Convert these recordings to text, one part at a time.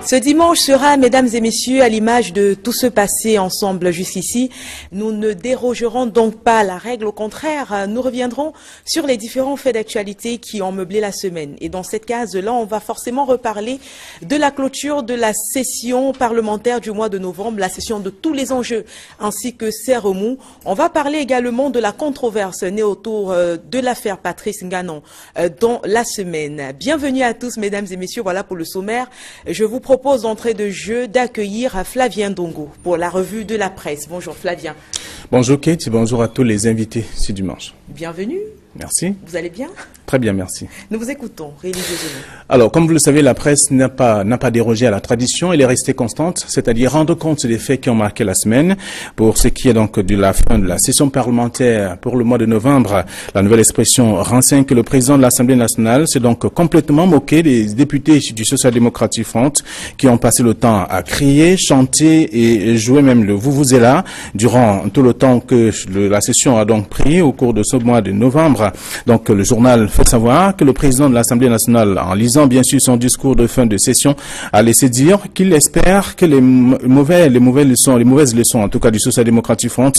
Ce dimanche sera, mesdames et messieurs, à l'image de tout ce passé ensemble jusqu'ici. Nous ne dérogerons donc pas à la règle. Au contraire, nous reviendrons sur les différents faits d'actualité qui ont meublé la semaine. Et dans cette case-là, on va forcément reparler de la clôture de la session parlementaire du mois de novembre, la session de tous les enjeux, ainsi que ses remous. On va parler également de la controverse née autour de l'affaire Patrice Nganon dans la semaine. Bienvenue à tous, mesdames et messieurs. Voilà pour le sommaire. Je vous propose d'entrée de jeu d'accueillir Flavien Ndongo pour la revue de la presse. Bonjour Flavien. Bonjour Kate, bonjour à tous les invités ce dimanche. Bienvenue. Merci. Vous allez bien? Très bien, merci. Nous vous écoutons religieusement. Alors, comme vous le savez, la presse n'a pas dérogé à la tradition, elle est restée constante, c'est-à-dire rendre compte des faits qui ont marqué la semaine. Pour ce qui est donc de la fin de la session parlementaire pour le mois de novembre, la nouvelle expression renseigne que le président de l'Assemblée nationale s'est donc complètement moqué des députés du Social-Démocratique Front qui ont passé le temps à crier, chanter et jouer même le vuvuzela durant tout le temps que la session a donc pris au cours de ce mois de novembre. Donc, le journal fait savoir que le président de l'Assemblée nationale, en lisant bien sûr son discours de fin de session, a laissé dire qu'il espère que les mauvaises leçons, en tout cas du Social-Démocratique Front,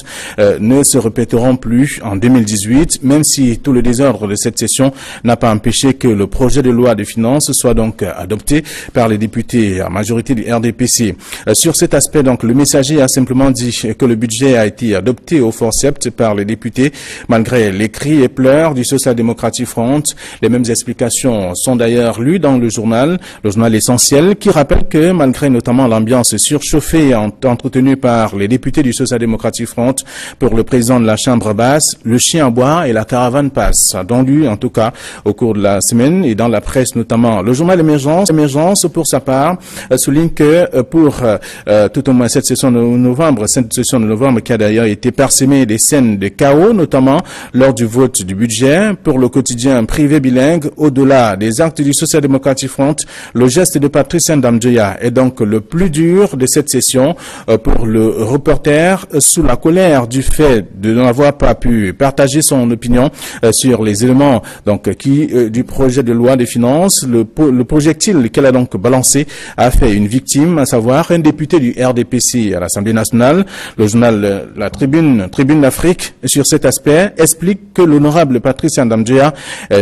ne se répéteront plus en 2018, même si tout le désordre de cette session n'a pas empêché que le projet de loi de finances soit donc adopté par les députés à majorité du RDPC. Sur cet aspect, donc, le messager a simplement dit que le budget a été adopté au forceps par les députés, malgré les cris et pleurs du Social-Démocratique Front. Les mêmes explications sont d'ailleurs lues dans le journal Essentiel, qui rappelle que malgré notamment l'ambiance surchauffée entretenue par les députés du Social-Démocratique Front pour le président de la Chambre basse, le chien aboie et la caravane passe. Donc lu en tout cas au cours de la semaine et dans la presse notamment. Le journal Émergence pour sa part souligne que pour tout au moins cette session de novembre qui a d'ailleurs été parsemée des scènes de chaos, notamment lors du vote du budget pour le quotidien privé bilingue, au-delà des actes du Social-Démocratique Front, le geste de Patrice Ndamjoya est donc le plus dur de cette session pour le reporter, sous la colère du fait de n'avoir pas pu partager son opinion sur les éléments donc du projet de loi des finances. Le projectile qu'elle a donc balancé a fait une victime, à savoir un député du RDPC à l'Assemblée nationale. Le journal La Tribune d'Afrique, sur cet aspect, explique que l'honorable Patrice Ndamjoya,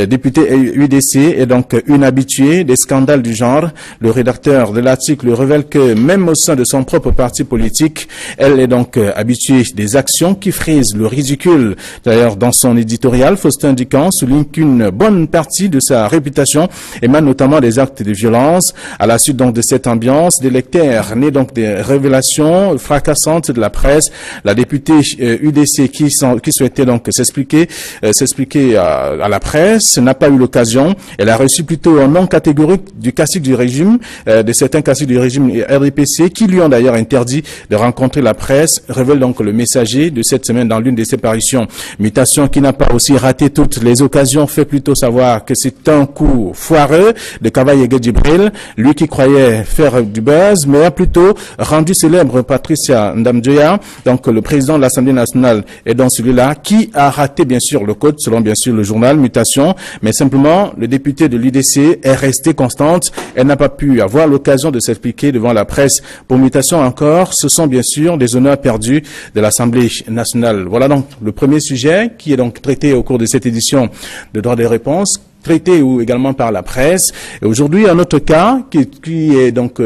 député UDC, est donc une habituée des scandales du genre. Le rédacteur de l'article révèle que même au sein de son propre parti politique, elle est donc habituée des actions qui frisent le ridicule. D'ailleurs, dans son éditorial, Faustin Dican souligne qu'une bonne partie de sa réputation émane notamment des actes de violence. À la suite donc de cette ambiance, des lecteurs nés donc des révélations fracassantes de la presse, la députée UDC qui souhaitait donc s'expliquer à la presse n'a pas eu l'occasion. Elle a reçu plutôt un non catégorique du cacique du régime, de certains caciques du régime RDPC qui lui ont d'ailleurs interdit de rencontrer la presse, révèle donc le messager de cette semaine dans l'une de ses parutions. Mutation qui n'a pas aussi raté toutes les occasions, fait plutôt savoir que c'est un coup foireux de Kavaye Djibril, lui qui croyait faire du buzz, mais a plutôt rendu célèbre Patricia Ndamjoya, donc le président de l'Assemblée nationale est dans celui-là, qui a raté bien sûr le code, selon bien sûr le journal Mutation, mais simplement le député de l'UDC est resté constante. Elle n'a pas pu avoir l'occasion de s'expliquer devant la presse. Pour Mutation encore, ce sont bien sûr des honneurs perdus de l'Assemblée nationale. Voilà donc le premier sujet qui est donc traité au cours de cette édition de droit des réponses, traité ou également par la presse. Et aujourd'hui, un autre cas qui est donc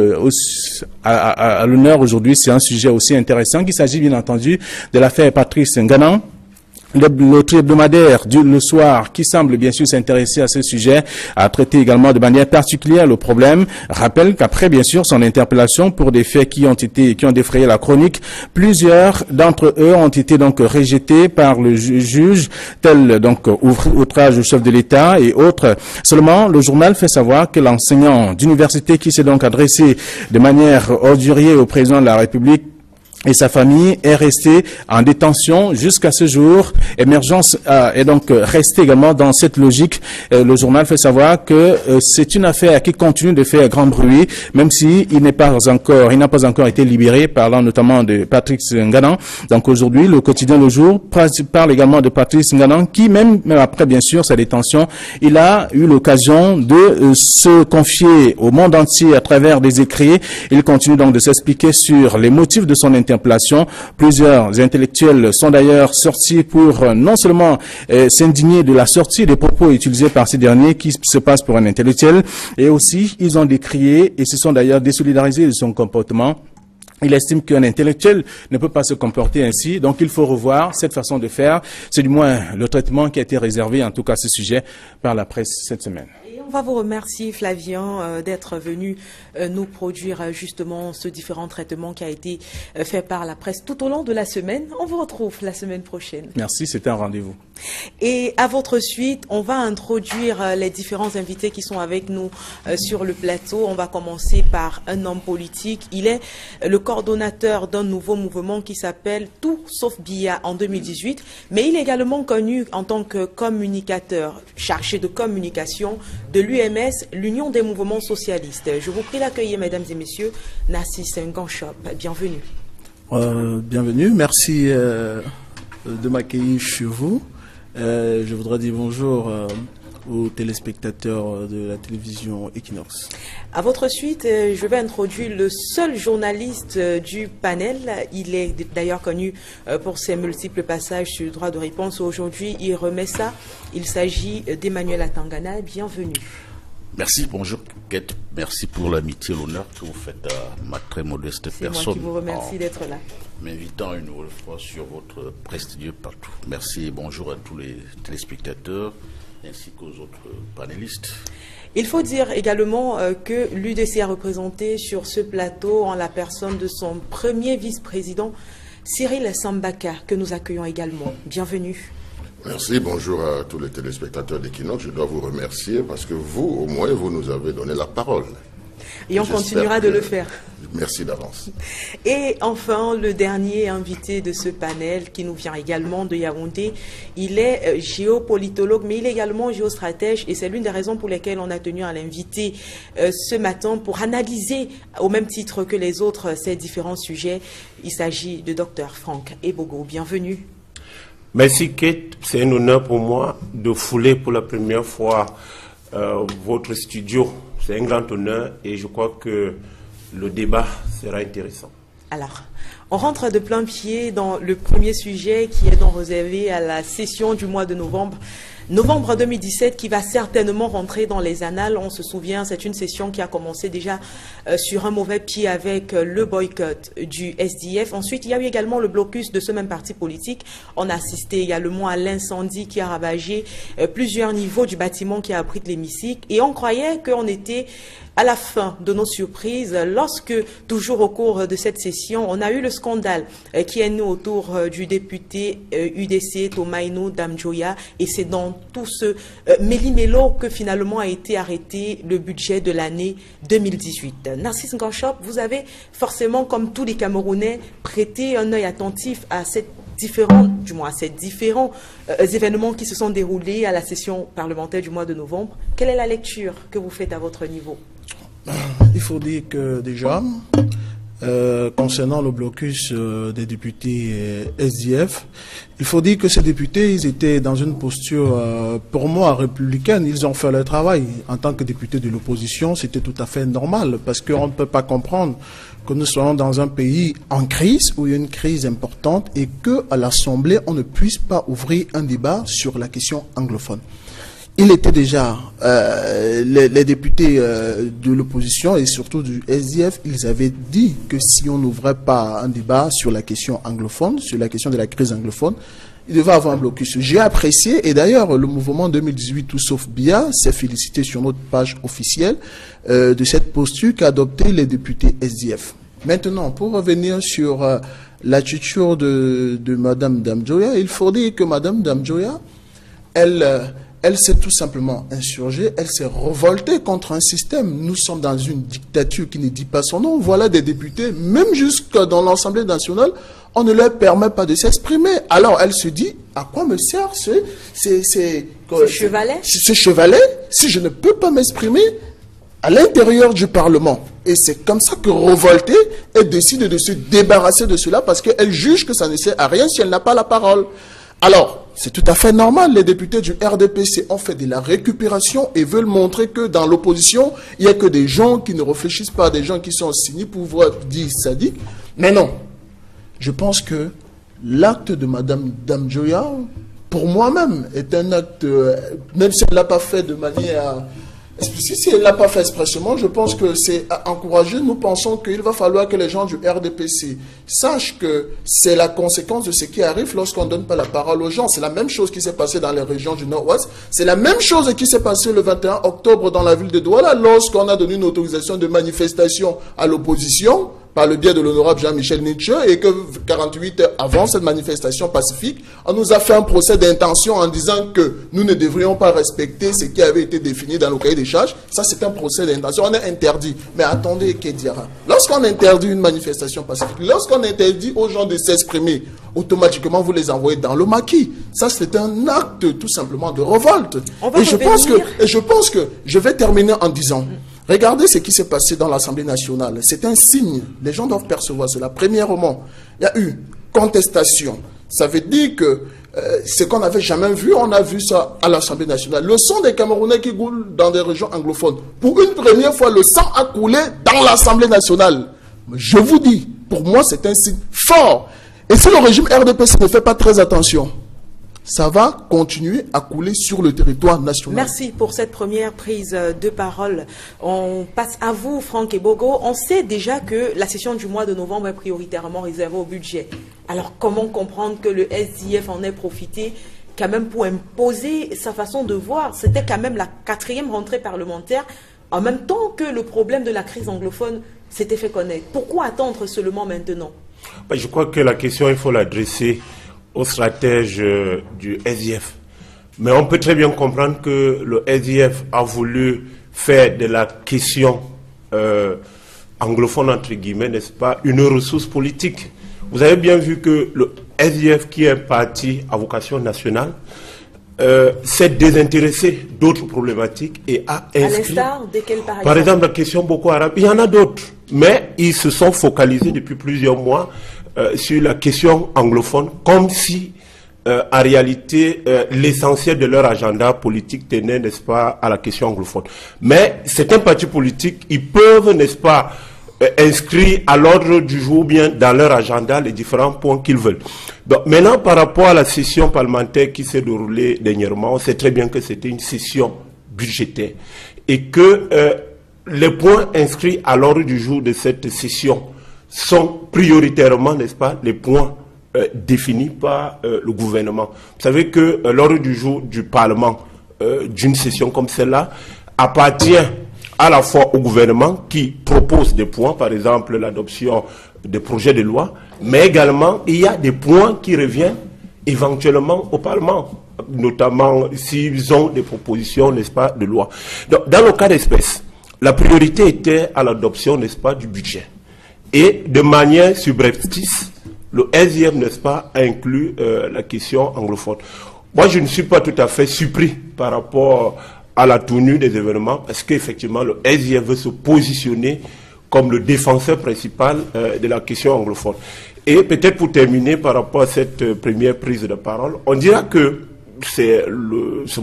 à l'honneur aujourd'hui, c'est un sujet aussi intéressant, qu'il s'agit bien entendu de l'affaire Patrice Nganon. Le hebdomadaire Le Soir, qui semble bien sûr s'intéresser à ce sujet, a traité également de manière particulière le problème. Rappelle qu'après bien sûr son interpellation pour des faits qui ont défrayé la chronique, plusieurs d'entre eux ont été donc rejetés par le juge, tels donc outrage au chef de l'État et autres. Seulement, le journal fait savoir que l'enseignant d'université qui s'est donc adressé de manière ordurière au président de la République et sa famille est resté en détention jusqu'à ce jour. Émergence est donc resté également dans cette logique. Le journal fait savoir que c'est une affaire qui continue de faire grand bruit, même si il n'a pas encore été libéré, parlant notamment de Patrice Nganan. Donc aujourd'hui, le quotidien Le Jour parle également de Patrice Nganan, qui même après bien sûr sa détention, il a eu l'occasion de se confier au monde entier à travers des écrits. Il continue donc de s'expliquer sur les motifs de son interpellation. Plusieurs intellectuels sont d'ailleurs sortis pour non seulement s'indigner de la sortie des propos utilisés par ces derniers qui se passent pour un intellectuel, et aussi ils ont décrié et se sont d'ailleurs désolidarisés de son comportement. Il estime qu'un intellectuel ne peut pas se comporter ainsi, donc il faut revoir cette façon de faire. C'est du moins le traitement qui a été réservé, en tout cas à ce sujet, par la presse cette semaine. On va vous remercier, Flavien, d'être venu nous produire justement ce différent traitement qui a été fait par la presse tout au long de la semaine. On vous retrouve la semaine prochaine. Merci, c'était un rendez-vous. Et à votre suite, on va introduire les différents invités qui sont avec nous sur le plateau. On va commencer par un homme politique. Il est le coordonnateur d'un nouveau mouvement qui s'appelle Tout sauf Biya en 2018, mais il est également connu en tant que communicateur, chargé de communication de l'UMS, l'Union des mouvements socialistes. Je vous prie d'accueillir, mesdames et messieurs, Narcisse Nganchop. Bienvenue. Bienvenue, merci de m'accueillir chez vous. Je voudrais dire bonjour aux téléspectateurs de la télévision Equinox. À votre suite, je vais introduire le seul journaliste du panel. Il est d'ailleurs connu pour ses multiples passages sur le droit de réponse. Aujourd'hui, il remet ça. Il s'agit d'Emmanuel Atangana. Bienvenue. Merci, bonjour Kate. Merci pour l'amitié et l'honneur que vous faites à ma très modeste personne. C'est moi qui vous remercie d'être là. M'invitant une nouvelle fois sur votre prestigieux partout. Merci et bonjour à tous les téléspectateurs ainsi qu'aux autres panélistes. Il faut dire également que l'UDC a représenté sur ce plateau en la personne de son premier vice-président, Cyril Sambaka, que nous accueillons également. Bienvenue. Merci, bonjour à tous les téléspectateurs d'Equinox. Je dois vous remercier parce que vous, au moins, vous nous avez donné la parole. Et on continuera de le faire. Merci d'avance. Et enfin, le dernier invité de ce panel qui nous vient également de Yaoundé, il est géopolitologue, mais il est également géostratège et c'est l'une des raisons pour lesquelles on a tenu à l'inviter ce matin pour analyser au même titre que les autres ces différents sujets. Il s'agit de Dr Franck Ebogo. Bienvenue. Merci Kate, c'est un honneur pour moi de fouler pour la première fois votre studio. C'est un grand honneur et je crois que le débat sera intéressant. Alors, on rentre de plein pied dans le premier sujet qui est donc réservé à la session du mois de novembre. Novembre 2017 qui va certainement rentrer dans les annales. On se souvient, c'est une session qui a commencé déjà sur un mauvais pied avec le boycott du SDF. Ensuite, il y a eu également le blocus de ce même parti politique. On a assisté également à l'incendie qui a ravagé plusieurs niveaux du bâtiment qui abrite l'hémicycle. Et on croyait qu'on était à la fin de nos surprises, lorsque, toujours au cours de cette session, on a eu le scandale qui est né autour du député UDC Tomaino Damjoya, et c'est dans tout ce méli-mélo que finalement a été arrêté le budget de l'année 2018. Narcisse Nganchop, vous avez forcément, comme tous les Camerounais, prêté un œil attentif à ces différents événements qui se sont déroulés à la session parlementaire du mois de novembre. Quelle est la lecture que vous faites à votre niveau? Il faut dire que déjà, concernant le blocus des députés SDF, il faut dire que ces députés, ils étaient dans une posture, pour moi, républicaine. Ils ont fait leur travail. En tant que députés de l'opposition, c'était tout à fait normal, parce qu'on ne peut pas comprendre que nous soyons dans un pays en crise, où il y a une crise importante, et qu'à l'Assemblée, on ne puisse pas ouvrir un débat sur la question anglophone. Il était déjà, les députés de l'opposition et surtout du SDF, ils avaient dit que si on n'ouvrait pas un débat sur la question anglophone, sur la question de la crise anglophone, il devait avoir un blocus. J'ai apprécié, et d'ailleurs le mouvement 2018 Tout sauf Biya s'est félicité sur notre page officielle de cette posture qu'a adopté les députés SDF. Maintenant, pour revenir sur l'attitude de Madame Damjoya, il faut dire que Madame Damjoya, elle Elle s'est tout simplement insurgée, elle s'est révoltée contre un système. Nous sommes dans une dictature qui ne dit pas son nom. Voilà des députés, même jusque dans l'Assemblée nationale, on ne leur permet pas de s'exprimer. Alors elle se dit, à quoi me sert ce chevalet si je ne peux pas m'exprimer à l'intérieur du Parlement? Et c'est comme ça que révoltée, elle décide de se débarrasser de cela parce qu'elle juge que ça ne sert à rien si elle n'a pas la parole. Alors, c'est tout à fait normal, les députés du RDPC ont fait de la récupération et veulent montrer que dans l'opposition, il n'y a que des gens qui ne réfléchissent pas, des gens qui sont signés pour pouvoir dire sadique. Mais non, je pense que l'acte de Mme Damjoya, pour moi-même, est un acte, même si elle ne l'a pas fait de manière explicite, si elle ne l'a pas fait expressément, je pense que c'est à encourager. Nous pensons qu'il va falloir que les gens du RDPC sachent que c'est la conséquence de ce qui arrive lorsqu'on ne donne pas la parole aux gens. C'est la même chose qui s'est passée dans les régions du Nord-Ouest. C'est la même chose qui s'est passée le 21 octobre dans la ville de Douala lorsqu'on a donné une autorisation de manifestation à l'opposition par le biais de l'honorable Jean-Michel Nietzsche et que 48 heures avant cette manifestation pacifique, on nous a fait un procès d'intention en disant que nous ne devrions pas respecter ce qui avait été défini dans le cahier des charges. Ça, c'est un procès d'intention. On est interdit. Mais attendez, Kédiara, lorsqu'on interdit une manifestation pacifique, lorsqu'on interdit aux gens de s'exprimer, automatiquement, vous les envoyez dans le maquis. Ça, c'est un acte tout simplement de révolte. Et je pense que je vais terminer en disant... Regardez ce qui s'est passé dans l'Assemblée nationale. C'est un signe. Les gens doivent percevoir cela. Premièrement, il y a eu contestation. Ça veut dire que ce qu'on n'avait jamais vu, on a vu ça à l'Assemblée nationale. Le sang des Camerounais qui coulent dans des régions anglophones. Pour une première fois, le sang a coulé dans l'Assemblée nationale. Je vous dis, pour moi, c'est un signe fort. Et si le régime RDPC ne fait pas très attention, ça va continuer à couler sur le territoire national. Merci pour cette première prise de parole. On passe à vous, Franck Ebogo. On sait déjà que la session du mois de novembre est prioritairement réservée au budget. Alors, comment comprendre que le SDF en ait profité quand même pour imposer sa façon de voir? C'était quand même la 4e rentrée parlementaire, en même temps que le problème de la crise anglophone s'était fait connaître. Pourquoi attendre seulement maintenant? Je crois que la question, il faut l'adresser aux stratèges du SDF. Mais on peut très bien comprendre que le SDF a voulu faire de la question anglophone, entre guillemets, n'est-ce pas, une ressource politique. Vous avez bien vu que le SDF, qui est un parti à vocation nationale, s'est désintéressé d'autres problématiques et a inscrit... À l'instar desquelles, par exemple, la question Boko Haram. Il y en a d'autres, mais ils se sont focalisés depuis plusieurs mois sur la question anglophone, comme si, en réalité, l'essentiel de leur agenda politique tenait, n'est-ce pas, à la question anglophone. Mais certains partis politiques, ils peuvent, n'est-ce pas, inscrire à l'ordre du jour, bien dans leur agenda, les différents points qu'ils veulent. Donc, maintenant, par rapport à la session parlementaire qui s'est déroulée dernièrement, on sait très bien que c'était une session budgétaire et que les points inscrits à l'ordre du jour de cette session sont prioritairement, n'est-ce pas, les points définis par le gouvernement. Vous savez que l'ordre du jour du Parlement, d'une session comme celle-là, appartient à la fois au gouvernement qui propose des points, par exemple l'adoption des projets de loi, mais également il y a des points qui reviennent éventuellement au Parlement, notamment s'ils ont des propositions, n'est-ce pas, de loi. Donc, dans le cas d'espèce, la priorité était à l'adoption, n'est-ce pas, du budget. Et de manière subreptice, le SDF, n'est-ce pas, a inclus la question anglophone. Moi, je ne suis pas tout à fait surpris par rapport à la tenue des événements, parce qu'effectivement, le SDF veut se positionner comme le défenseur principal de la question anglophone. Et peut-être pour terminer par rapport à cette première prise de parole, on dira que, c'est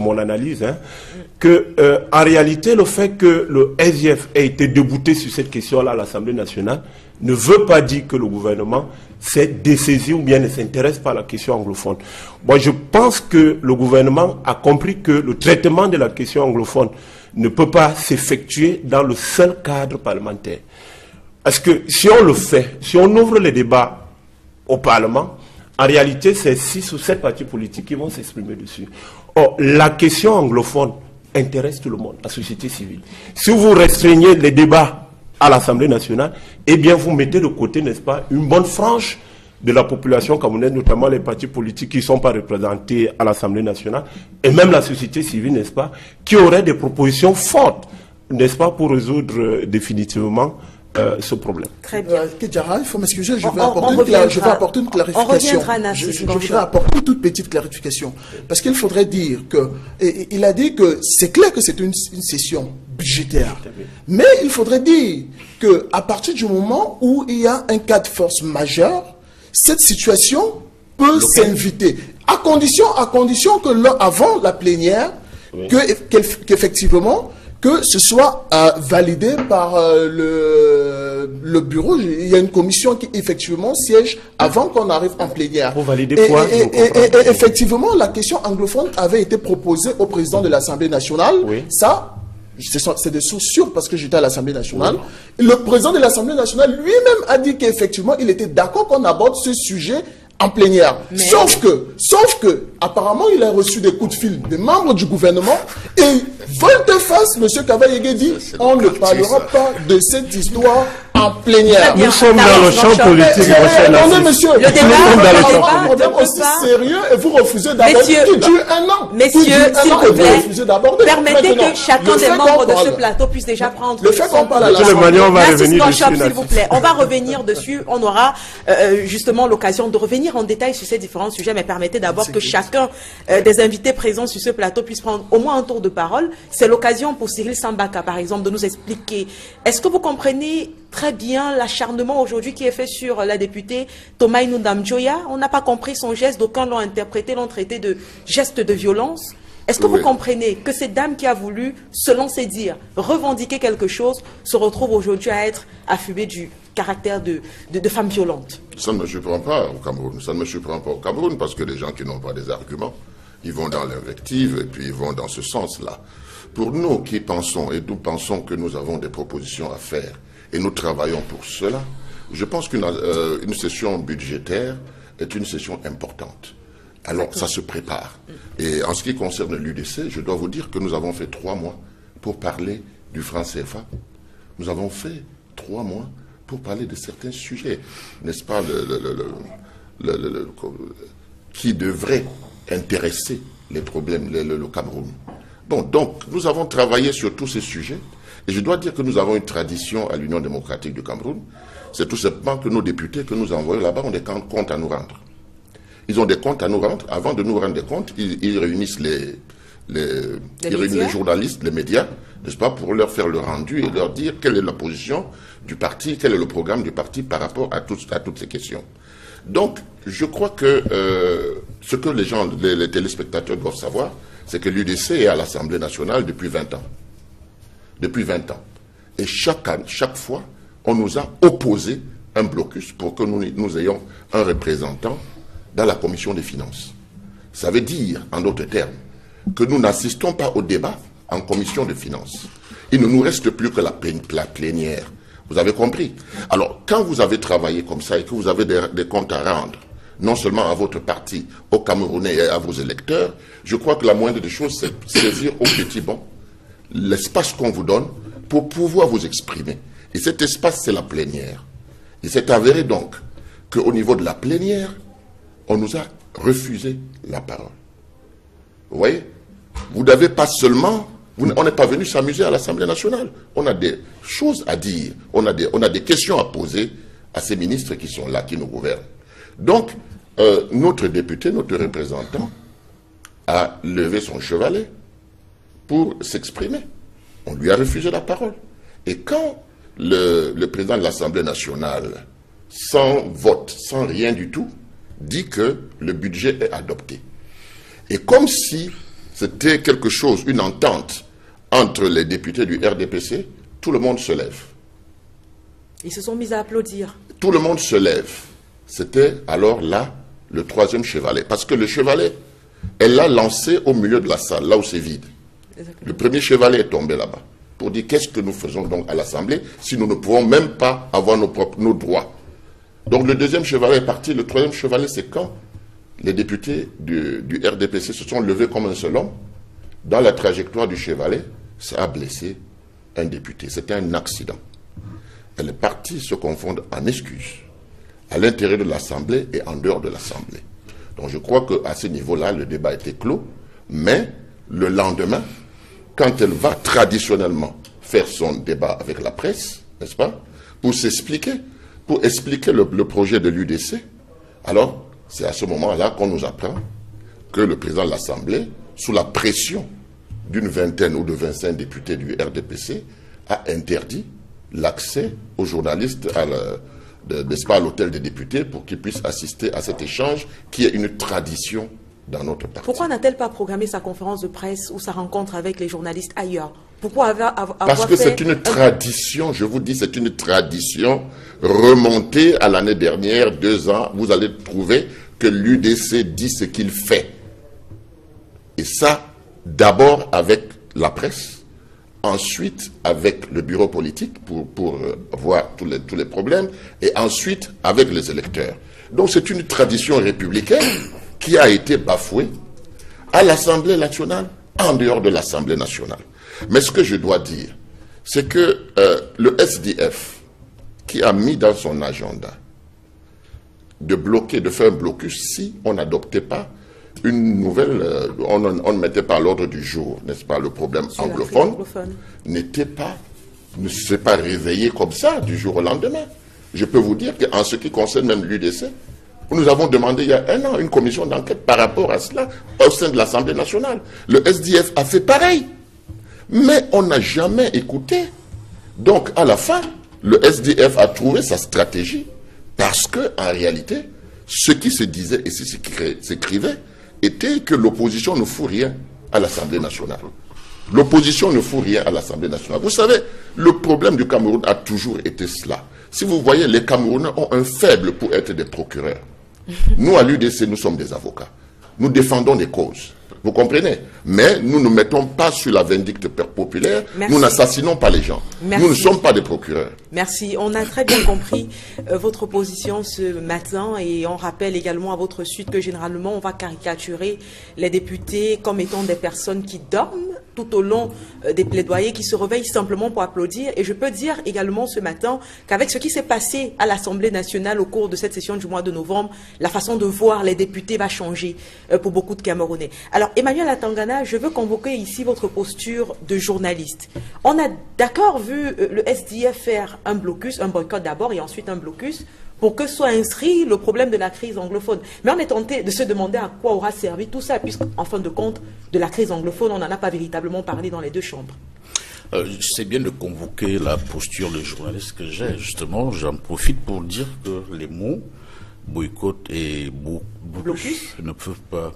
mon analyse, hein, que en réalité, le fait que le SDF ait été débouté sur cette question-là à l'Assemblée nationale ne veut pas dire que le gouvernement s'est dessaisi ou bien ne s'intéresse pas à la question anglophone. Moi, je pense que le gouvernement a compris que le traitement de la question anglophone ne peut pas s'effectuer dans le seul cadre parlementaire. Parce que si on le fait, si on ouvre les débats au Parlement, en réalité, c'est 6 ou 7 partis politiques qui vont s'exprimer dessus. Or, la question anglophone intéresse tout le monde, la société civile. Si vous restreignez les débats à l'Assemblée nationale, eh bien, vous mettez de côté, n'est-ce pas, une bonne frange de la population camerounaise, notamment les partis politiques qui ne sont pas représentés à l'Assemblée nationale, et même la société civile, n'est-ce pas, qui auraient des propositions fortes, n'est-ce pas, pour résoudre définitivement ce problème. Très bien. Kedjara, il faut m'excuser, je vais apporter une clarification. On reviendra, Nassi, je voudrais apporter une toute petite clarification. Parce qu'il faudrait dire que, il a dit que c'est clair que c'est une session budgétaire. Mais il faudrait dire qu'à partir du moment où il y a un cas de force majeure, cette situation peut s'inviter. À condition que avant la plénière, oui, qu'effectivement, que ce soit validé par le bureau. Il y a une commission qui effectivement siège avant qu'on arrive en plénière. Pour valider quoi? Et effectivement, la question anglophone avait été proposée au président de l'Assemblée nationale. Oui. Ça, c'est des sources sûres parce que j'étais à l'Assemblée nationale. Oui. Le président de l'Assemblée nationale lui-même a dit qu'effectivement, il était d'accord qu'on aborde ce sujet en plénière. Mais... Sauf que, apparemment, il a reçu des coups de fil des membres du gouvernement et volte-face, M. Kavaïege dit, on ne parlera pas de cette histoire en plénière. Nous sommes dans le champ politique. Attendez, monsieur, le débat est aussi sérieux et vous refusez d'aborder qui dure un an. Messieurs, s'il vous plaît, permettez que chacun des membres de ce plateau puisse déjà prendre le fait qu'on parle à s'il vous plaît. On va revenir dessus. On aura justement l'occasion de revenir en détail sur ces différents sujets, mais permettez d'abord que chacun des invités présents sur ce plateau puisse prendre au moins un tour de parole. C'est l'occasion pour Cyril Sambaka, par exemple, de nous expliquer. Est-ce que vous comprenez très bien l'acharnement aujourd'hui qui est fait sur la députée Thomaïnou Ndamjoya? On n'a pas compris son geste, d'aucuns l'ont interprété, l'ont traité de geste de violence. Est-ce que vous comprenez que cette dame qui a voulu, selon ses dires, revendiquer quelque chose, se retrouve aujourd'hui à être affubée du caractère de femme violente? Ça ne me surprend pas au Cameroun. Ça ne me surprend pas au Cameroun parce que les gens qui n'ont pas des arguments, ils vont dans l'invective et puis ils vont dans ce sens-là. Pour nous qui pensons, et nous pensons que nous avons des propositions à faire, et nous travaillons pour cela, je pense qu'une session budgétaire est une session importante. Alors, ça se prépare. Et en ce qui concerne l'UDC, je dois vous dire que nous avons fait 3 mois pour parler du franc CFA. Nous avons fait 3 mois pour parler de certains sujets, n'est-ce pas, qui devraient intéresser les problèmes, le Cameroun. Bon, donc, nous avons travaillé sur tous ces sujets, et je dois dire que nous avons une tradition à l'Union démocratique du Cameroun. C'est tout simplement que nos députés que nous envoyons là-bas ont des comptes à nous rendre. Ils ont des comptes à nous rendre. Avant de nous rendre des comptes, ils réunissent les journalistes, les médias, n'est-ce pas, pour leur faire le rendu et leur dire quelle est la position du parti, quel est le programme du parti par rapport à toutes ces questions. Donc, je crois que ce que les téléspectateurs doivent savoir, c'est que l'UDC est à l'Assemblée nationale depuis 20 ans. Depuis 20 ans. Et chaque fois, on nous a opposé un blocus pour que nous ayons un représentant dans la commission des finances. Ça veut dire, en d'autres termes, que nous n'assistons pas au débat en commission des finances. Il ne nous reste plus que la plénière. Vous avez compris? Alors, quand vous avez travaillé comme ça et que vous avez des comptes à rendre, non seulement à votre parti, aux Camerounais et à vos électeurs, je crois que la moindre des choses, c'est saisir au petit banc l'espace qu'on vous donne pour pouvoir vous exprimer. Et cet espace, c'est la plénière. Il s'est avéré donc qu'au niveau de la plénière, on nous a refusé la parole. Vous voyez? Vous n'avez pas seulement... On n'est pas venu s'amuser à l'Assemblée nationale. On a des choses à dire. On a des questions à poser à ces ministres qui sont là, qui nous gouvernent. Donc, notre député, notre représentant, a levé son chevalet pour s'exprimer. On lui a refusé la parole. Et quand le président de l'Assemblée nationale, sans vote, sans rien du tout, dit que le budget est adopté. Et comme si c'était quelque chose, une entente entre les députés du RDPC, tout le monde se lève. Ils se sont mis à applaudir. Tout le monde se lève. C'était alors là le 3e chevalet. Parce que le chevalet, elle l'a lancé au milieu de la salle, là où c'est vide. Exactement. Le premier chevalet est tombé là-bas pour dire qu'est-ce que nous faisons donc à l'Assemblée si nous ne pouvons même pas avoir nos droits. Donc le 2e chevalet est parti. Le 3e chevalet, c'est quand les députés du RDPC se sont levés comme un seul homme. Dans la trajectoire du chevalet, ça a blessé un député. C'était un accident. Elle est partie se confondre en excuses à l'intérieur de l'Assemblée et en dehors de l'Assemblée. Donc je crois qu'à ce niveau-là, le débat était clos, mais le lendemain, quand elle va traditionnellement faire son débat avec la presse, n'est-ce pas, pour s'expliquer, pour expliquer le projet de l'UDC, alors c'est à ce moment-là qu'on nous apprend que le président de l'Assemblée, sous la pression d'une vingtaine ou de 25 députés du RDPC, a interdit l'accès aux journalistes n'est-ce pas, à l'hôtel des députés pour qu'ils puissent assister à cet échange qui est une tradition dans notre parti. Pourquoi n'a-t-elle pas programmé sa conférence de presse ou sa rencontre avec les journalistes ailleurs? Pourquoi avoir Parce que c'est une tradition, je vous dis, c'est une tradition remontée à l'année dernière, 2 ans. Vous allez trouver que l'UDC dit ce qu'il fait. Et ça, d'abord avec la presse, ensuite avec le bureau politique pour voir tous les problèmes, et ensuite avec les électeurs. Donc c'est une tradition républicaine qui a été bafouée à l'Assemblée nationale, en dehors de l'Assemblée nationale. Mais ce que je dois dire, c'est que le SDF, qui a mis dans son agenda de bloquer, de faire un blocus si on n'adoptait pas une nouvelle, on ne mettait pas à l'ordre du jour, n'est-ce pas, le problème anglophone, ne s'est pas réveillé comme ça du jour au lendemain. Je peux vous dire qu'en ce qui concerne même l'UDC, nous avons demandé il y a 1 an une commission d'enquête par rapport à cela au sein de l'Assemblée nationale. Le SDF a fait pareil. Mais on n'a jamais écouté. Donc, à la fin, le SDF a trouvé sa stratégie parce que, en réalité, ce qui se disait et ce qui s'écrivait était que l'opposition ne fout rien à l'Assemblée nationale. L'opposition ne fout rien à l'Assemblée nationale. Vous savez, le problème du Cameroun a toujours été cela. Si vous voyez, les Camerounais ont un faible pour être des procureurs. Nous, à l'UDC, nous sommes des avocats. Nous défendons des causes. Vous comprenez? Mais nous ne mettons pas sur la vindicte populaire. Merci. Nous n'assassinons pas les gens. Merci. Nous ne sommes pas des procureurs. Merci. On a très bien compris votre position ce matin et on rappelle également à votre suite que généralement on va caricaturer les députés comme étant des personnes qui dorment tout au long des plaidoyers, qui se réveillent simplement pour applaudir. Et je peux dire également ce matin qu'avec ce qui s'est passé à l'Assemblée nationale au cours de cette session du mois de novembre, la façon de voir les députés va changer pour beaucoup de Camerounais. Alors, Emmanuel Atangana, je veux convoquer ici votre posture de journaliste. On a d'accord vu le SDF faire un blocus, un boycott d'abord et ensuite un blocus pour que soit inscrit le problème de la crise anglophone. Mais on est tenté de se demander à quoi aura servi tout ça, puisqu'en fin de compte, de la crise anglophone, on n'en a pas véritablement parlé dans les 2 chambres. C'est bien de convoquer la posture de journaliste que j'ai. Justement, j'en profite pour dire que les mots boycott et blocus ne peuvent pas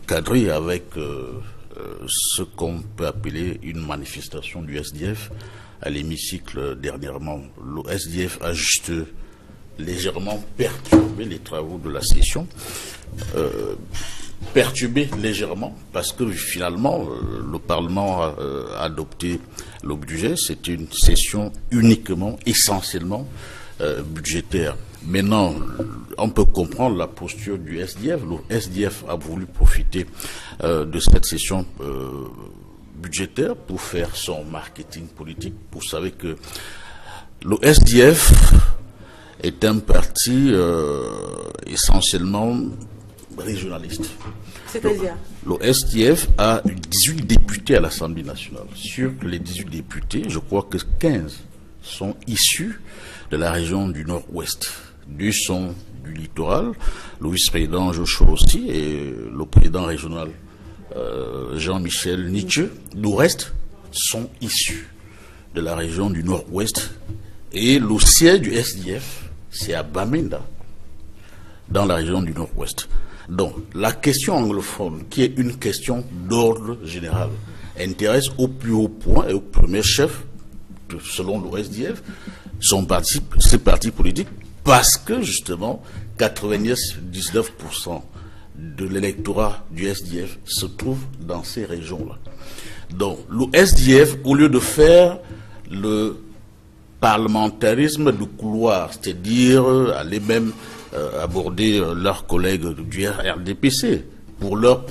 cadrer avec ce qu'on peut appeler une manifestation du SDF à l'hémicycle dernièrement. Le SDF a juste légèrement perturbé les travaux de la session, perturbé légèrement parce que finalement le Parlement a adopté le budget. C'est une session uniquement, essentiellement budgétaire. Maintenant, on peut comprendre la posture du SDF. Le SDF a voulu profiter de cette session budgétaire pour faire son marketing politique. Vous savez que le SDF est un parti essentiellement régionaliste. C'est-à-dire ? Le SDF a 18 députés à l'Assemblée nationale. Sur les 18 députés, je crois que 15 sont issus de la région du Nord-Ouest. 2 sont du littoral, le vice-président Joshua aussi et le président régional Jean-Michel Nietzsche. Le reste sont issus de la région du Nord-Ouest et le siège du SDF, c'est à Bamenda, dans la région du Nord-Ouest. Donc, la question anglophone, qui est une question d'ordre général, intéresse au plus haut point et au premier chef, selon le SDF, ses partis politiques, parce que justement, 99% de l'électorat du SDF se trouve dans ces régions-là. Donc, le SDF, au lieu de faire le parlementarisme de couloir, c'est-à-dire aller même aborder leurs collègues du RDPC pour leur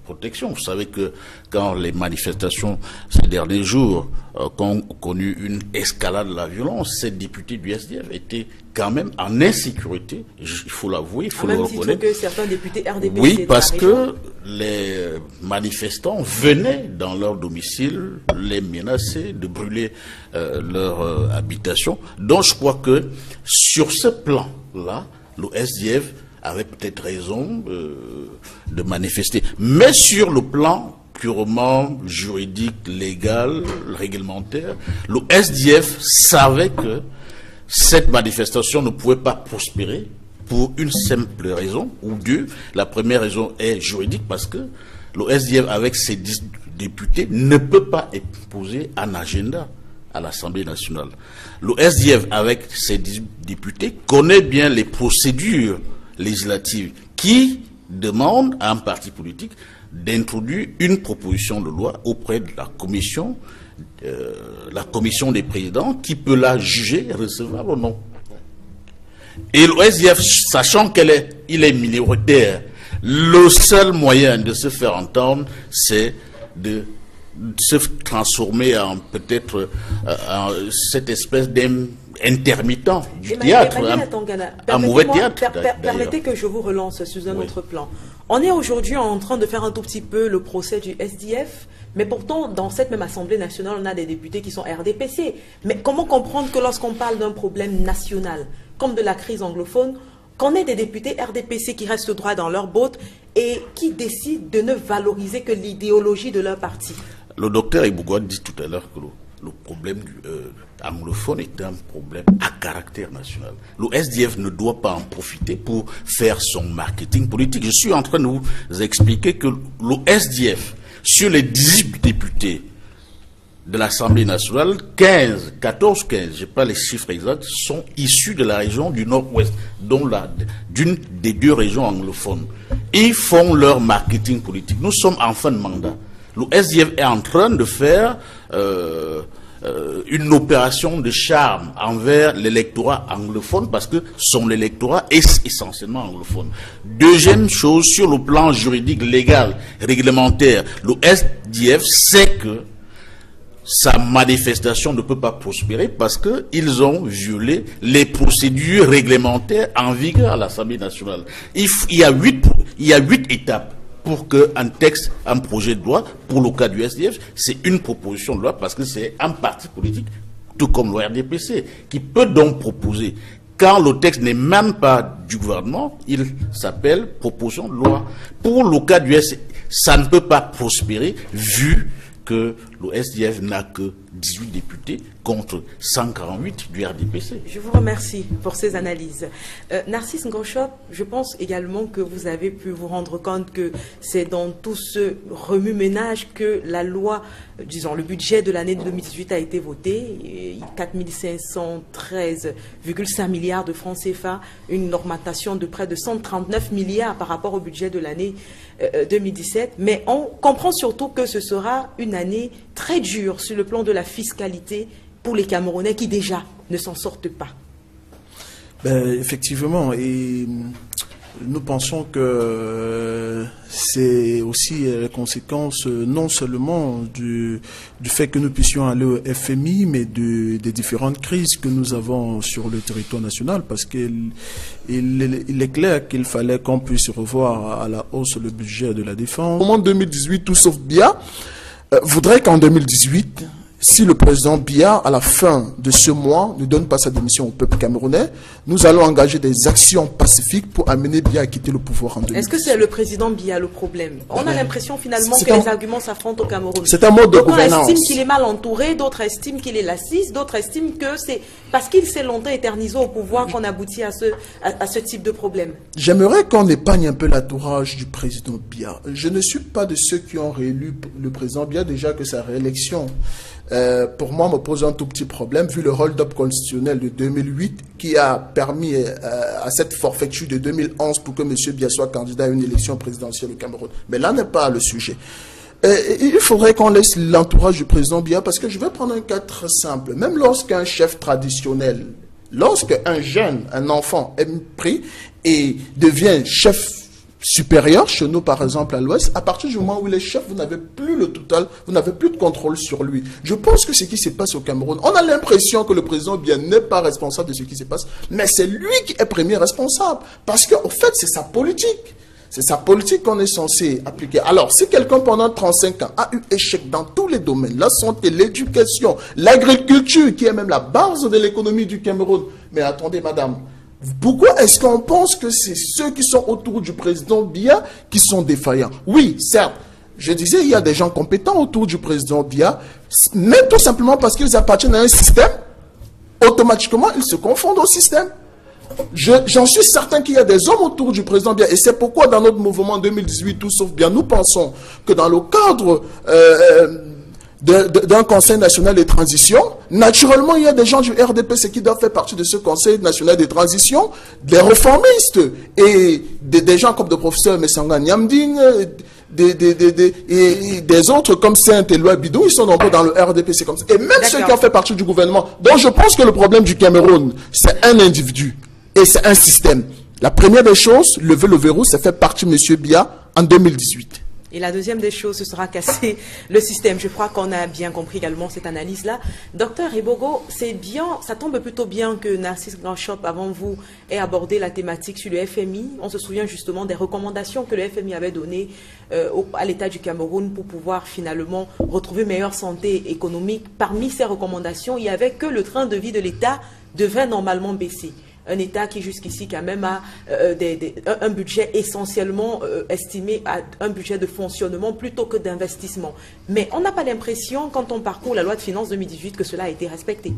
protection. Vous savez que quand les manifestations ces derniers jours ont connu une escalade de la violence, ces députés du SDF étaient quand même en insécurité, il faut l'avouer, il faut le reconnaître. Même titre que certains députés RDPC. Oui, parce que les manifestants venaient dans leur domicile les menacer de brûler leur habitation. Donc je crois que sur ce plan-là, le SDF avait peut-être raison de manifester. Mais sur le plan purement juridique, légal, réglementaire, le SDF savait que cette manifestation ne pouvait pas prospérer pour une simple raison, ou deux. La première raison est juridique parce que le SDF, avec ses 10 députés, ne peut pas imposer un agenda à l'Assemblée nationale. Le SDF, avec ses 10 députés, connaît bien les procédures législatives qui demandent à un parti politique d'introduire une proposition de loi auprès de la commission des présidents qui peut la juger recevable ou non. Et le SDF, sachant qu'il est minoritaire, le seul moyen de se faire entendre, c'est de se transformer en peut-être cette espèce d'intermittent du théâtre, un mauvais théâtre. Permettez que je vous relance sur un autre plan. On est aujourd'hui en train de faire un tout petit peu le procès du SDF, mais pourtant, dans cette même Assemblée nationale, on a des députés qui sont RDPC. Mais comment comprendre que lorsqu'on parle d'un problème national, comme de la crise anglophone, qu'on ait des députés RDPC qui restent droits dans leur botte et qui décident de ne valoriser que l'idéologie de leur parti? Le docteur Ibougoua dit tout à l'heure que le problème anglophone est un problème à caractère national. Le SDF ne doit pas en profiter pour faire son marketing politique. Je suis en train de vous expliquer que le SDF, sur les 18 députés de l'Assemblée nationale, 14, je n'ai pas les chiffres exacts, sont issus de la région du Nord-Ouest, dont d'une des deux régions anglophones. Ils font leur marketing politique. Nous sommes en fin de mandat. Le SDF est en train de faire une opération de charme envers l'électorat anglophone parce que son électorat est essentiellement anglophone. Deuxième chose, sur le plan juridique, légal, réglementaire, le SDF sait que sa manifestation ne peut pas prospérer parce qu'ils ont violé les procédures réglementaires en vigueur à l'Assemblée nationale. Il y a 8 étapes pour qu'un texte, un projet de loi, pour le cas du SDF, c'est une proposition de loi parce que c'est un parti politique, tout comme le RDPC, qui peut donc proposer. Quand le texte n'est même pas du gouvernement, il s'appelle proposition de loi. Pour le cas du SDF, ça ne peut pas prospérer vu que le SDF n'a que 18 députés contre 148 du RDPC. Je vous remercie pour ces analyses. Narcisse Ngorchop, je pense également que vous avez pu vous rendre compte que c'est dans tout ce remue-ménage que la loi, disons, le budget de l'année 2018 a été voté, 4 513,5 milliards de francs CFA, une augmentation de près de 139 milliards par rapport au budget de l'année 2017. Mais on comprend surtout que ce sera une année très dure sur le plan de la fiscalité pour les Camerounais qui déjà ne s'en sortent pas. Effectivement, et nous pensons que c'est aussi la conséquence non seulement du fait que nous puissions aller au FMI, mais des différentes crises que nous avons sur le territoire national, parce qu'il est clair qu'il fallait qu'on puisse revoir à la hausse le budget de la défense. Au moment 2018, tout sauf Biya voudrait qu'en 2018, si le président Biya, à la fin de ce mois, ne donne pas sa démission au peuple camerounais, nous allons engager des actions pacifiques pour amener Biya à quitter le pouvoir en 2018. Est-ce que c'est le président Biya le problème? On a l'impression finalement que les arguments s'affrontent au Cameroun. C'est un mode de gouvernance. D'autres estiment qu'il est mal entouré, d'autres estiment qu'il est lassiste, d'autres estiment que c'est parce qu'il s'est longtemps éternisé au pouvoir qu'on aboutit à ce type de problème. J'aimerais qu'on épargne un peu l'entourage du président Biya. Je ne suis pas de ceux qui ont réélu le président Biya, déjà que sa réélection pour moi, me pose un tout petit problème, vu le hold-up constitutionnel de 2008 qui a permis à cette forfaiture de 2011 pour que M. Biya soit candidat à une élection présidentielle au Cameroun. Mais là n'est pas le sujet. Il faudrait qu'on laisse l'entourage du président Biya, parce que je vais prendre un cas très simple. Même lorsqu'un chef traditionnel, lorsqu'un jeune, un enfant est pris et devient chef supérieur chez nous, par exemple, à l'Ouest. À partir du moment où il est chef, vous n'avez plus le total, vous n'avez plus de contrôle sur lui. Je pense que ce qui se passe au Cameroun, on a l'impression que le président Biya n'est pas responsable de ce qui se passe, mais c'est lui qui est premier responsable. Parce qu'au fait, c'est sa politique. C'est sa politique qu'on est censé appliquer. Alors, si quelqu'un pendant 35 ans a eu échec dans tous les domaines, la santé, l'éducation, l'agriculture, qui est même la base de l'économie du Cameroun, mais attendez, madame, pourquoi est-ce qu'on pense que c'est ceux qui sont autour du président Biya qui sont défaillants? Oui, certes, je disais, il y a des gens compétents autour du président Biya, mais tout simplement parce qu'ils appartiennent à un système, automatiquement, ils se confondent au système. J'en suis certain qu'il y a des hommes autour du président Biya, et c'est pourquoi dans notre mouvement 2018, tout sauf bien, nous pensons que dans le cadre d'un conseil national de transition, naturellement, il y a des gens du RDPC qui doivent faire partie de ce conseil national de transition, des réformistes, et des gens comme le professeur Messanga Nyamding, et des autres comme Saint-Éloi Bidou, ils sont nombreux dans le RDPC comme ça. Et même ceux qui ont fait partie du gouvernement. Donc je pense que le problème du Cameroun, c'est un individu, et c'est un système. La première des choses, lever le verrou, c'est fait partie de M. Biya en 2018. Et la deuxième des choses, ce sera casser le système. Je crois qu'on a bien compris également cette analyse-là. Docteur Ebogo, c'est bien, ça tombe plutôt bien que Narcisse Grandchop, avant vous, ait abordé la thématique sur le FMI. On se souvient justement des recommandations que le FMI avait données à l'État du Cameroun pour pouvoir finalement retrouver une meilleure santé économique. Parmi ces recommandations, il n'y avait que le train de vie de l'État devait normalement baisser. Un État qui jusqu'ici quand même a un budget essentiellement estimé à un budget de fonctionnement plutôt que d'investissement. Mais on n'a pas l'impression, quand on parcourt la loi de finances 2018, que cela a été respecté.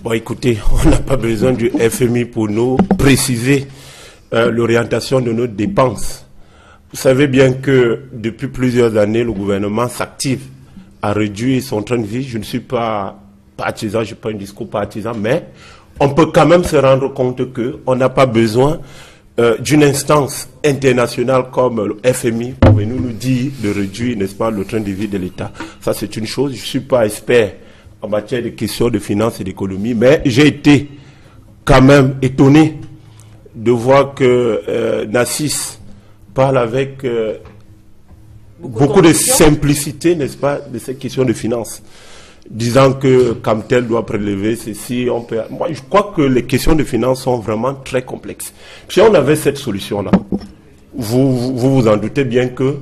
Bon, écoutez, on n'a pas besoin du FMI pour nous préciser l'orientation de nos dépenses. Vous savez bien que depuis plusieurs années, le gouvernement s'active à réduire son train de vie. Je ne suis pas partisan, je n'ai pas un discours partisan, mais on peut quand même se rendre compte qu'on n'a pas besoin d'une instance internationale comme le FMI pour venir nous dire de réduire, n'est-ce pas, le train de vie de l'État. Ça, c'est une chose. Je ne suis pas expert en matière de questions de finances et d'économie, mais j'ai été quand même étonné de voir que Narcisse parle avec beaucoup de simplicité, n'est-ce pas, de ces questions de finances, disant que Camtel doit prélever ceci, on peut... Moi, je crois que les questions de finances sont vraiment très complexes. Si on avait cette solution-là, vous en doutez bien que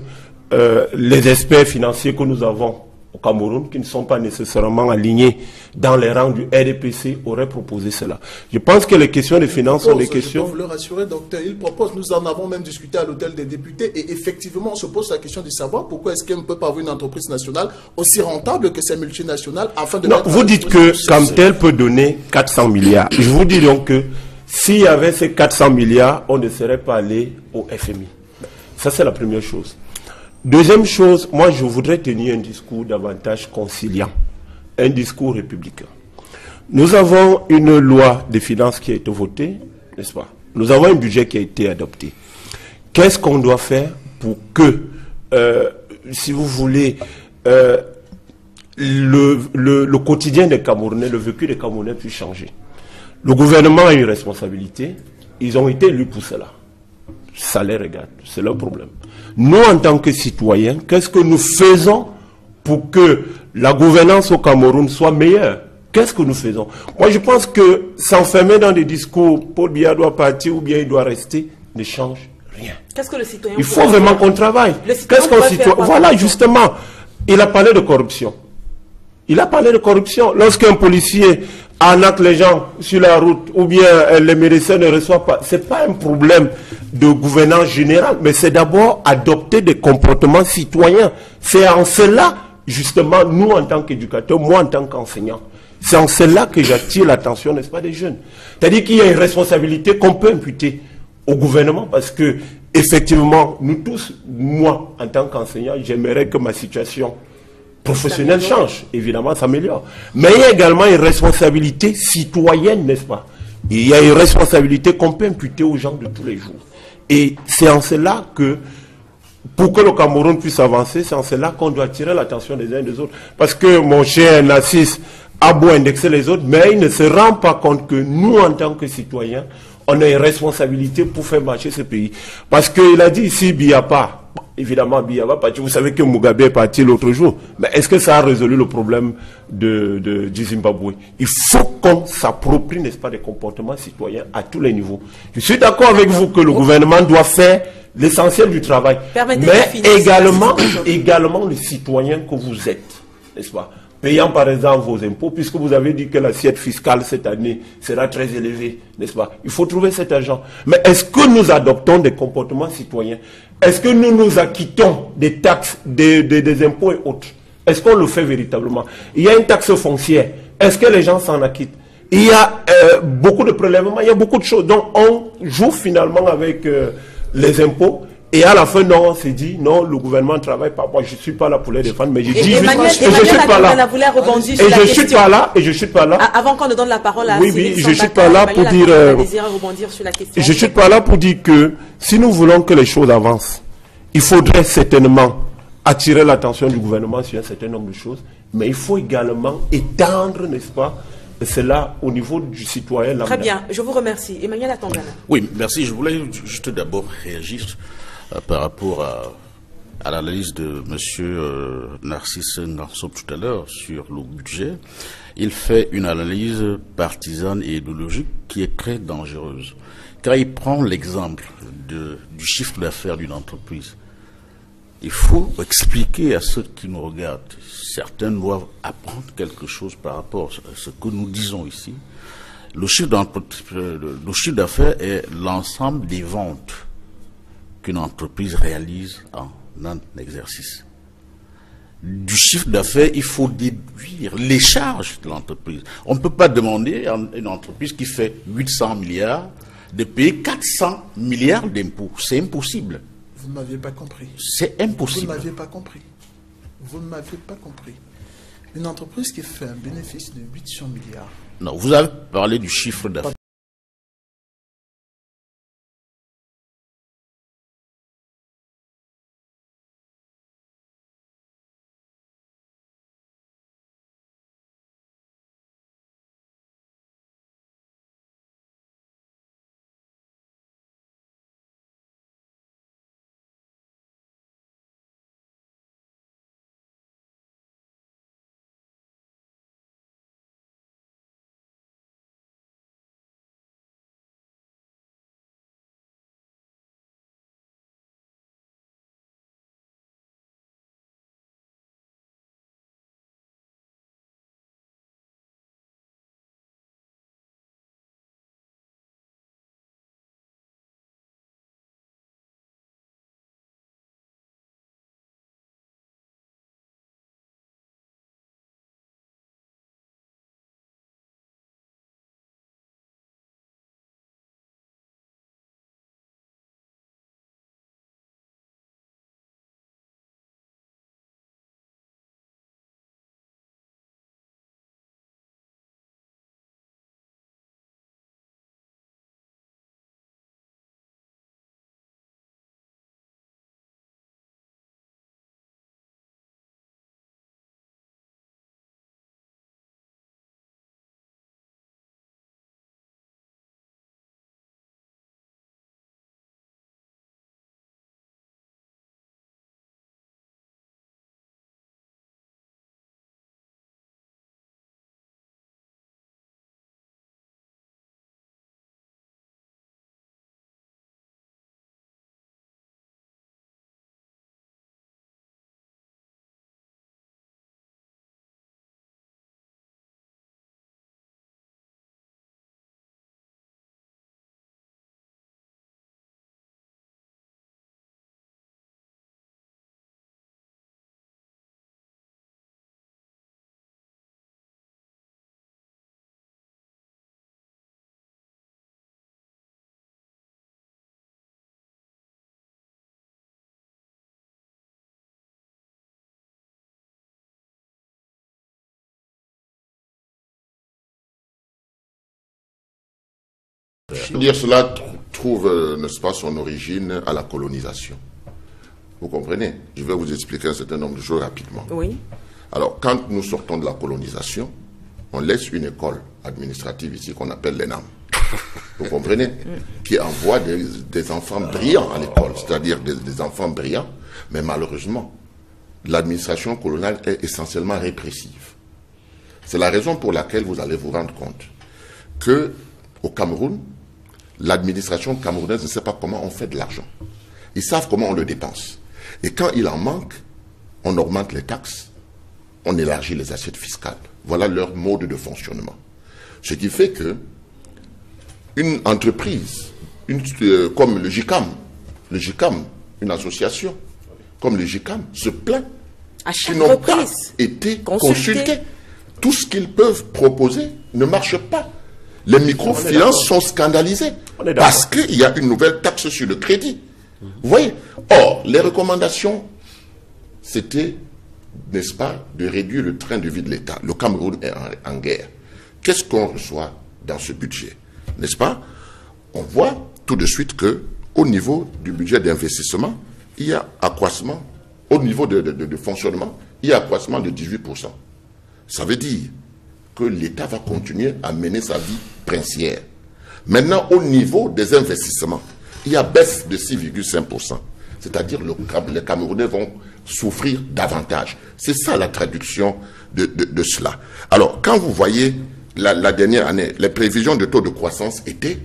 les experts financiers que nous avons au Cameroun, qui ne sont pas nécessairement alignés dans les rangs du RDPC, auraient proposé cela. Je pense que les questions de finances sont des questions... Je peux vous le rassurer, docteur, il propose, nous en avons même discuté à l'hôtel des députés, et effectivement, on se pose la question de savoir pourquoi est-ce qu'on ne peut pas avoir une entreprise nationale aussi rentable que ces multinationales afin de... Non, vous dites que Camtel peut donner 400 milliards. Je vous dis donc que s'il y avait ces 400 milliards, on ne serait pas allé au FMI. Ça, c'est la première chose. Deuxième chose, moi je voudrais tenir un discours davantage conciliant, un discours républicain. Nous avons une loi de finances qui a été votée, n'est-ce pas? Nous avons un budget qui a été adopté. Qu'est-ce qu'on doit faire pour que, si vous voulez, le quotidien des Camerounais, le vécu des Camerounais puisse changer? Le gouvernement a une responsabilité, ils ont été élus pour cela. Ça les regarde, c'est leur problème. Nous, en tant que citoyens, qu'est-ce que nous faisons pour que la gouvernance au Cameroun soit meilleure? Qu'est-ce que nous faisons? Moi, je pense que s'enfermer dans des discours, Paul Biya doit partir ou bien il doit rester, ne change rien. Qu'est-ce que le citoyen... Il faut vraiment qu'on travaille. Qu'est-ce qu'on citoyen... Voilà, justement, il a parlé de corruption. Il a parlé de corruption. Lorsqu'un policier arnaque les gens sur la route ou bien les médecins ne reçoivent pas, ce n'est pas un problème de gouvernance générale, mais c'est d'abord adopter des comportements citoyens. C'est en cela, justement, nous en tant qu'éducateurs, moi en tant qu'enseignant, c'est en cela que j'attire l'attention, n'est-ce pas, des jeunes. C'est-à-dire qu'il y a une responsabilité qu'on peut imputer au gouvernement parce que, effectivement, nous tous, moi en tant qu'enseignant, j'aimerais que ma situation professionnel change, évidemment, s'améliore. Mais il y a également une responsabilité citoyenne, n'est-ce pas? Il y a une responsabilité qu'on peut imputer aux gens de tous les jours. Et c'est en cela que, pour que le Cameroun puisse avancer, c'est en cela qu'on doit attirer l'attention des uns et des autres. Parce que mon cher Narcisse a beau indexer les autres, mais il ne se rend pas compte que nous, en tant que citoyens, on a une responsabilité pour faire marcher ce pays. Parce qu'il a dit ici, Biapa, évidemment, Biapa, parce que vous savez que Mugabe est parti l'autre jour. Mais est-ce que ça a résolu le problème du Zimbabwe? Il faut qu'on s'approprie, n'est-ce pas, des comportements citoyens à tous les niveaux. Je suis d'accord avec vous que le gouvernement doit faire l'essentiel du travail. Mais également le citoyen que vous êtes, n'est-ce pas? Payant par exemple vos impôts, puisque vous avez dit que l'assiette fiscale cette année sera très élevée, n'est-ce pas? Il faut trouver cet argent. Mais est-ce que nous adoptons des comportements citoyens? Est-ce que nous nous acquittons des taxes, des impôts et autres? Est-ce qu'on le fait véritablement? Il y a une taxe foncière. Est-ce que les gens s'en acquittent? Il y a beaucoup de prélèvements, il y a beaucoup de choses. Donc on joue finalement avec les impôts. Et à la fin, non, on s'est dit, non, le gouvernement travaille pas. Moi, je suis pas là pour les défendre, mais je dis juste, et je suis pas là. Et je suis pas là, et je suis pas là. Avant qu'on ne donne la parole à oui, je suis pas là pour dire, je suis pas là pour dire que si nous voulons que les choses avancent, il faudrait certainement attirer l'attention du gouvernement sur un certain nombre de choses, mais il faut également étendre, n'est-ce pas, cela au niveau du citoyen. Très bien, je vous remercie. Emmanuel Atangana. Oui, merci. Je voulais juste d'abord réagir par rapport à l'analyse de M. Narcisse Ngarsop tout à l'heure sur le budget. Il fait une analyse partisane et idéologique qui est très dangereuse. Car il prend l'exemple du chiffre d'affaires d'une entreprise. Il faut expliquer à ceux qui nous regardent. Certains doivent apprendre quelque chose par rapport à ce que nous disons ici. Le chiffre d'affaires est l'ensemble des ventes qu'une entreprise réalise en un exercice. Du chiffre d'affaires, il faut déduire les charges de l'entreprise. On ne peut pas demander à une entreprise qui fait 800 milliards de payer 400 milliards d'impôts. C'est impossible. Vous ne m'aviez pas compris. C'est impossible. Vous ne m'aviez pas compris. Vous ne m'aviez pas compris. Une entreprise qui fait un bénéfice de 800 milliards. Non, vous avez parlé du chiffre d'affaires. Dire cela trouve, n'est-ce pas, son origine à la colonisation. Vous comprenez? Je vais vous expliquer un certain nombre de choses rapidement. Oui. Alors, quand nous sortons de la colonisation, on laisse une école administrative ici qu'on appelle l'ENAM. Vous comprenez? Qui envoie des enfants brillants à l'école, c'est-à-dire des enfants brillants, mais malheureusement, l'administration coloniale est essentiellement répressive. C'est la raison pour laquelle vous allez vous rendre compte que au Cameroun, l'administration camerounaise ne sait pas comment on fait de l'argent. Ils savent comment on le dépense. Et quand il en manque, on augmente les taxes, on élargit les assiettes fiscales. Voilà leur mode de fonctionnement. Ce qui fait que une entreprise comme le GICAM, une association comme le GICAM, se plaint qu'ils n'ont pas été consultés. Tout ce qu'ils peuvent proposer ne marche pas. Les microfinances sont scandalisées parce qu'il y a une nouvelle taxe sur le crédit. Vous voyez? Or, les recommandations, c'était, n'est-ce pas, de réduire le train de vie de l'État. Le Cameroun est en guerre. Qu'est-ce qu'on reçoit dans ce budget? N'est-ce pas? On voit tout de suite que au niveau du budget d'investissement, il y a accroissement, au niveau de fonctionnement, il y a accroissement de 18%. Ça veut dire que l'État va continuer à mener sa vie princière. Maintenant, au niveau des investissements, il y a baisse de 6,5%. C'est-à-dire que les Camerounais vont souffrir davantage. C'est ça la traduction de cela. Alors, quand vous voyez la dernière année, les prévisions de taux de croissance étaient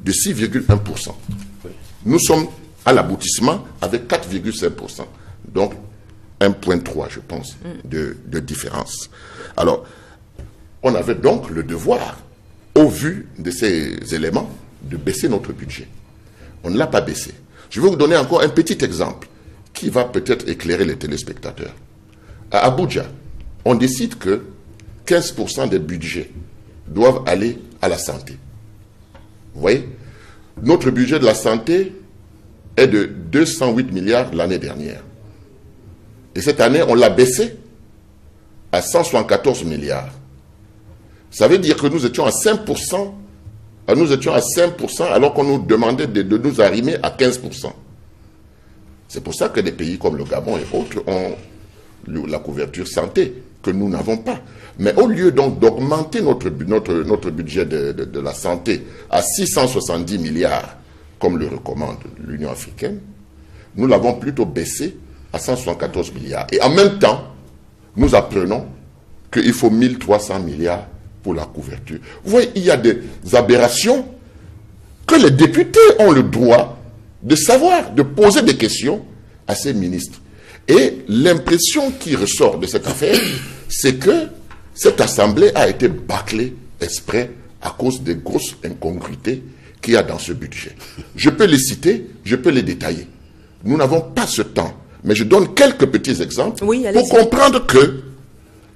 de 6,1%. Nous sommes à l'aboutissement avec 4,5%. Donc, 1,3, je pense, de différence. Alors, on avait donc le devoir, au vu de ces éléments, de baisser notre budget. On ne l'a pas baissé. Je vais vous donner encore un petit exemple qui va peut-être éclairer les téléspectateurs. À Abuja, on décide que 15% des budgets doivent aller à la santé. Vous voyez? Notre budget de la santé est de 208 milliards l'année dernière. Et cette année, on l'a baissé à 174 milliards. Ça veut dire que nous étions à 5%, alors qu'on nous demandait de nous arrimer à 15%. C'est pour ça que des pays comme le Gabon et autres ont la couverture santé, que nous n'avons pas. Mais au lieu donc d'augmenter notre budget de la santé à 670 milliards, comme le recommande l'Union africaine, nous l'avons plutôt baissé à 174 milliards. Et en même temps, nous apprenons qu'il faut 1300 milliards pour la couverture. Vous voyez, il y a des aberrations que les députés ont le droit de savoir, de poser des questions à ces ministres. Et l'impression qui ressort de cette affaire, c'est que cette assemblée a été bâclée exprès à cause des grosses incongruités qu'il y a dans ce budget. Je peux les citer, je peux les détailler. Nous n'avons pas ce temps, mais je donne quelques petits exemples pour comprendre que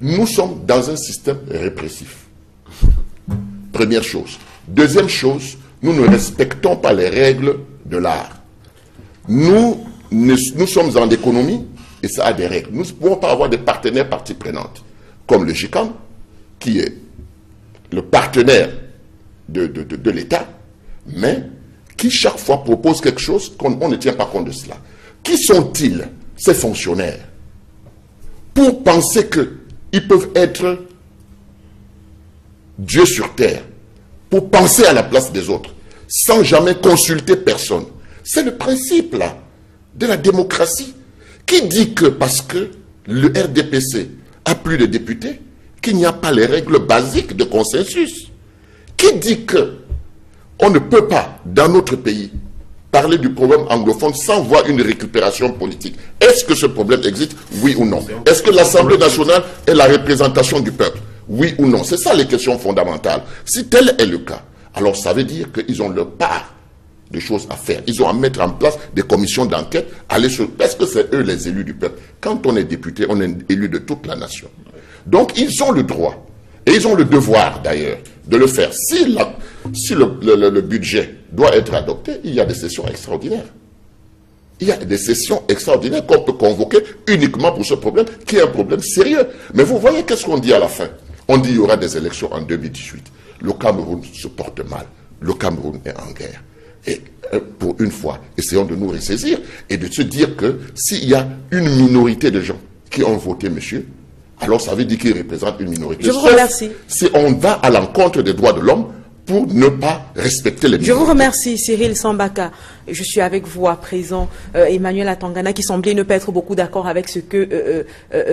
nous sommes dans un système répressif. Première chose. Deuxième chose, nous ne respectons pas les règles de l'art. Nous sommes en économie et ça a des règles. Nous ne pouvons pas avoir des partenaires parties prenantes, comme le GICAM, qui est le partenaire de l'État, mais qui chaque fois propose quelque chose qu'on ne tient pas compte de cela. Qui sont-ils, ces fonctionnaires, pour penser qu'ils peuvent être Dieu sur terre, pour penser à la place des autres, sans jamais consulter personne? C'est le principe là de la démocratie qui dit que parce que le RDPC a plus de députés, qu'il n'y a pas les règles basiques de consensus. Qui dit que on ne peut pas, dans notre pays, parler du problème anglophone sans voir une récupération politique? Est-ce que ce problème existe? Oui ou non? Est-ce que l'Assemblée nationale est la représentation du peuple? Oui ou non? C'est ça les questions fondamentales. Si tel est le cas, alors ça veut dire qu'ils ont leur part de choses à faire. Ils ont à mettre en place des commissions d'enquête, parce que c'est eux les élus du peuple. Quand on est député, on est élu de toute la nation. Donc ils ont le droit, et ils ont le devoir d'ailleurs, de le faire. Si le budget doit être adopté, il y a des sessions extraordinaires. Il y a des sessions extraordinaires qu'on peut convoquer uniquement pour ce problème, qui est un problème sérieux. Mais vous voyez qu'est-ce qu'on dit à la fin? On dit qu'il y aura des élections en 2018. Le Cameroun se porte mal. Le Cameroun est en guerre. Et pour une fois, essayons de nous ressaisir et de se dire que s'il y a une minorité de gens qui ont voté monsieur, alors ça veut dire qu'il représente une minorité. Je vous remercie. Si on va à l'encontre des droits de l'homme pour ne pas respecter les minorités. Je vous remercie, Cyril Sambaka. Je suis avec vous à présent, Emmanuel Atangana, qui semblait ne pas être beaucoup d'accord avec ce que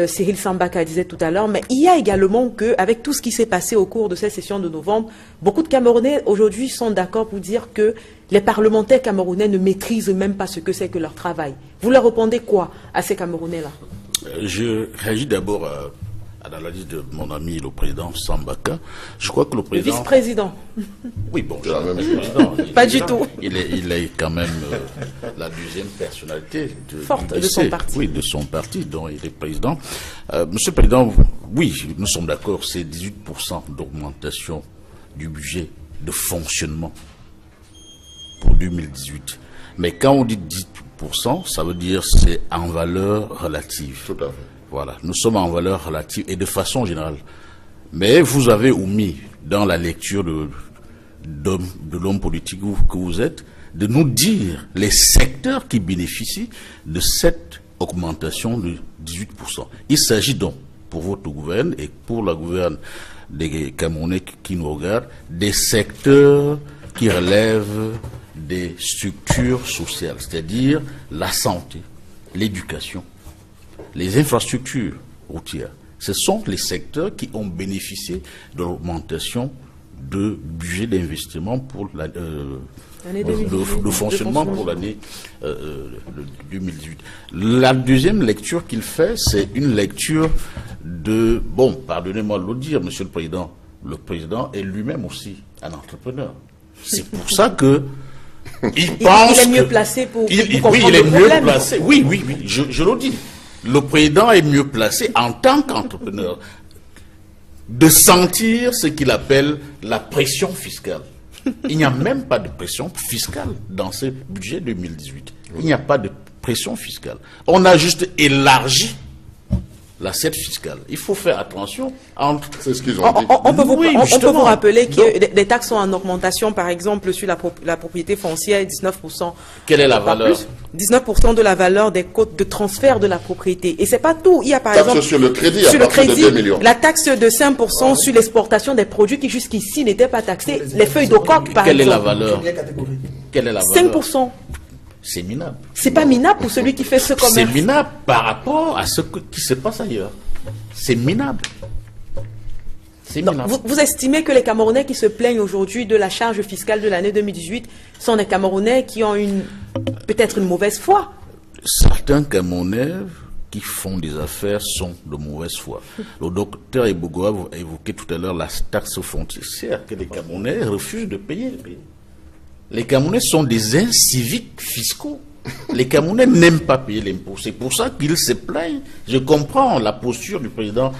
Cyril Sambaka disait tout à l'heure. Mais il y a également que, avec tout ce qui s'est passé au cours de cette session de novembre, beaucoup de Camerounais aujourd'hui sont d'accord pour dire que les parlementaires camerounais ne maîtrisent même pas ce que c'est que leur travail. Vous leur répondez quoi à ces Camerounais-là? Je réagis d'abord à l'analyse de mon ami le président Sambaka. Je crois que le président... Le vice-président. Oui, bon, Pas du tout. Il est quand même la deuxième personnalité forte de son parti. Oui, de son parti, dont il est président. Monsieur le Président, oui, nous sommes d'accord, c'est 18% d'augmentation du budget de fonctionnement pour 2018. Mais quand on dit 18%, ça veut dire c'est en valeur relative. Tout à fait. Voilà, nous sommes en valeur relative et de façon générale. Mais vous avez omis, dans la lecture de l'homme politique que vous êtes, de nous dire les secteurs qui bénéficient de cette augmentation de 18%. Il s'agit donc, pour votre gouverne et pour la gouverne des Camerounais qui nous regardent, des secteurs qui relèvent des structures sociales, c'est-à-dire la santé, l'éducation, les infrastructures routières. Ce sont les secteurs qui ont bénéficié de l'augmentation de budget d'investissement pour le fonctionnement pour l'année 2018. La deuxième lecture qu'il fait, c'est une lecture de... Bon, pardonnez-moi de le dire, Monsieur le Président est lui-même aussi un entrepreneur. C'est pour ça que il pense... Il est mieux placé pour comprendre oui, il est le mieux problème. placé. Oui, je le dis. Le président est mieux placé en tant qu'entrepreneur de sentir ce qu'il appelle la pression fiscale. Il n'y a même pas de pression fiscale dans ce budget 2018. Il n'y a pas de pression fiscale. On a juste élargi l'assiette fiscale. Il faut faire attention entre... C'est ce qu'ils ont dit. On peut vous rappeler que Donc, les taxes sont en augmentation, par exemple, sur la propriété foncière, 19%. Quelle est la valeur? 19% de la valeur des cotes de transfert de la propriété. Et c'est pas tout. Il y a par Taxe exemple... sur le crédit, sur à le partir de crédit, 2 millions. la taxe de 5% sur l'exportation des produits qui jusqu'ici n'étaient pas taxés. Les feuilles de coque, par quelle est la exemple. valeur? Quelle est la valeur? 5%. C'est minable. C'est pas minable pour celui qui fait ce commerce. C'est minable par rapport à ce qui se passe ailleurs. C'est minable. C'est minable. Vous estimez que les Camerounais qui se plaignent aujourd'hui de la charge fiscale de l'année 2018 sont des Camerounais qui ont peut-être une mauvaise foi? Certains Camerounais qui font des affaires sont de mauvaise foi. Le docteur Ebogoa a évoqué tout à l'heure la taxe foncière que les Camerounais refusent de payer. Les Camerounais sont des inciviques fiscaux. Les Camerounais n'aiment pas payer l'impôt. C'est pour ça qu'ils se plaignent. Je comprends la posture du président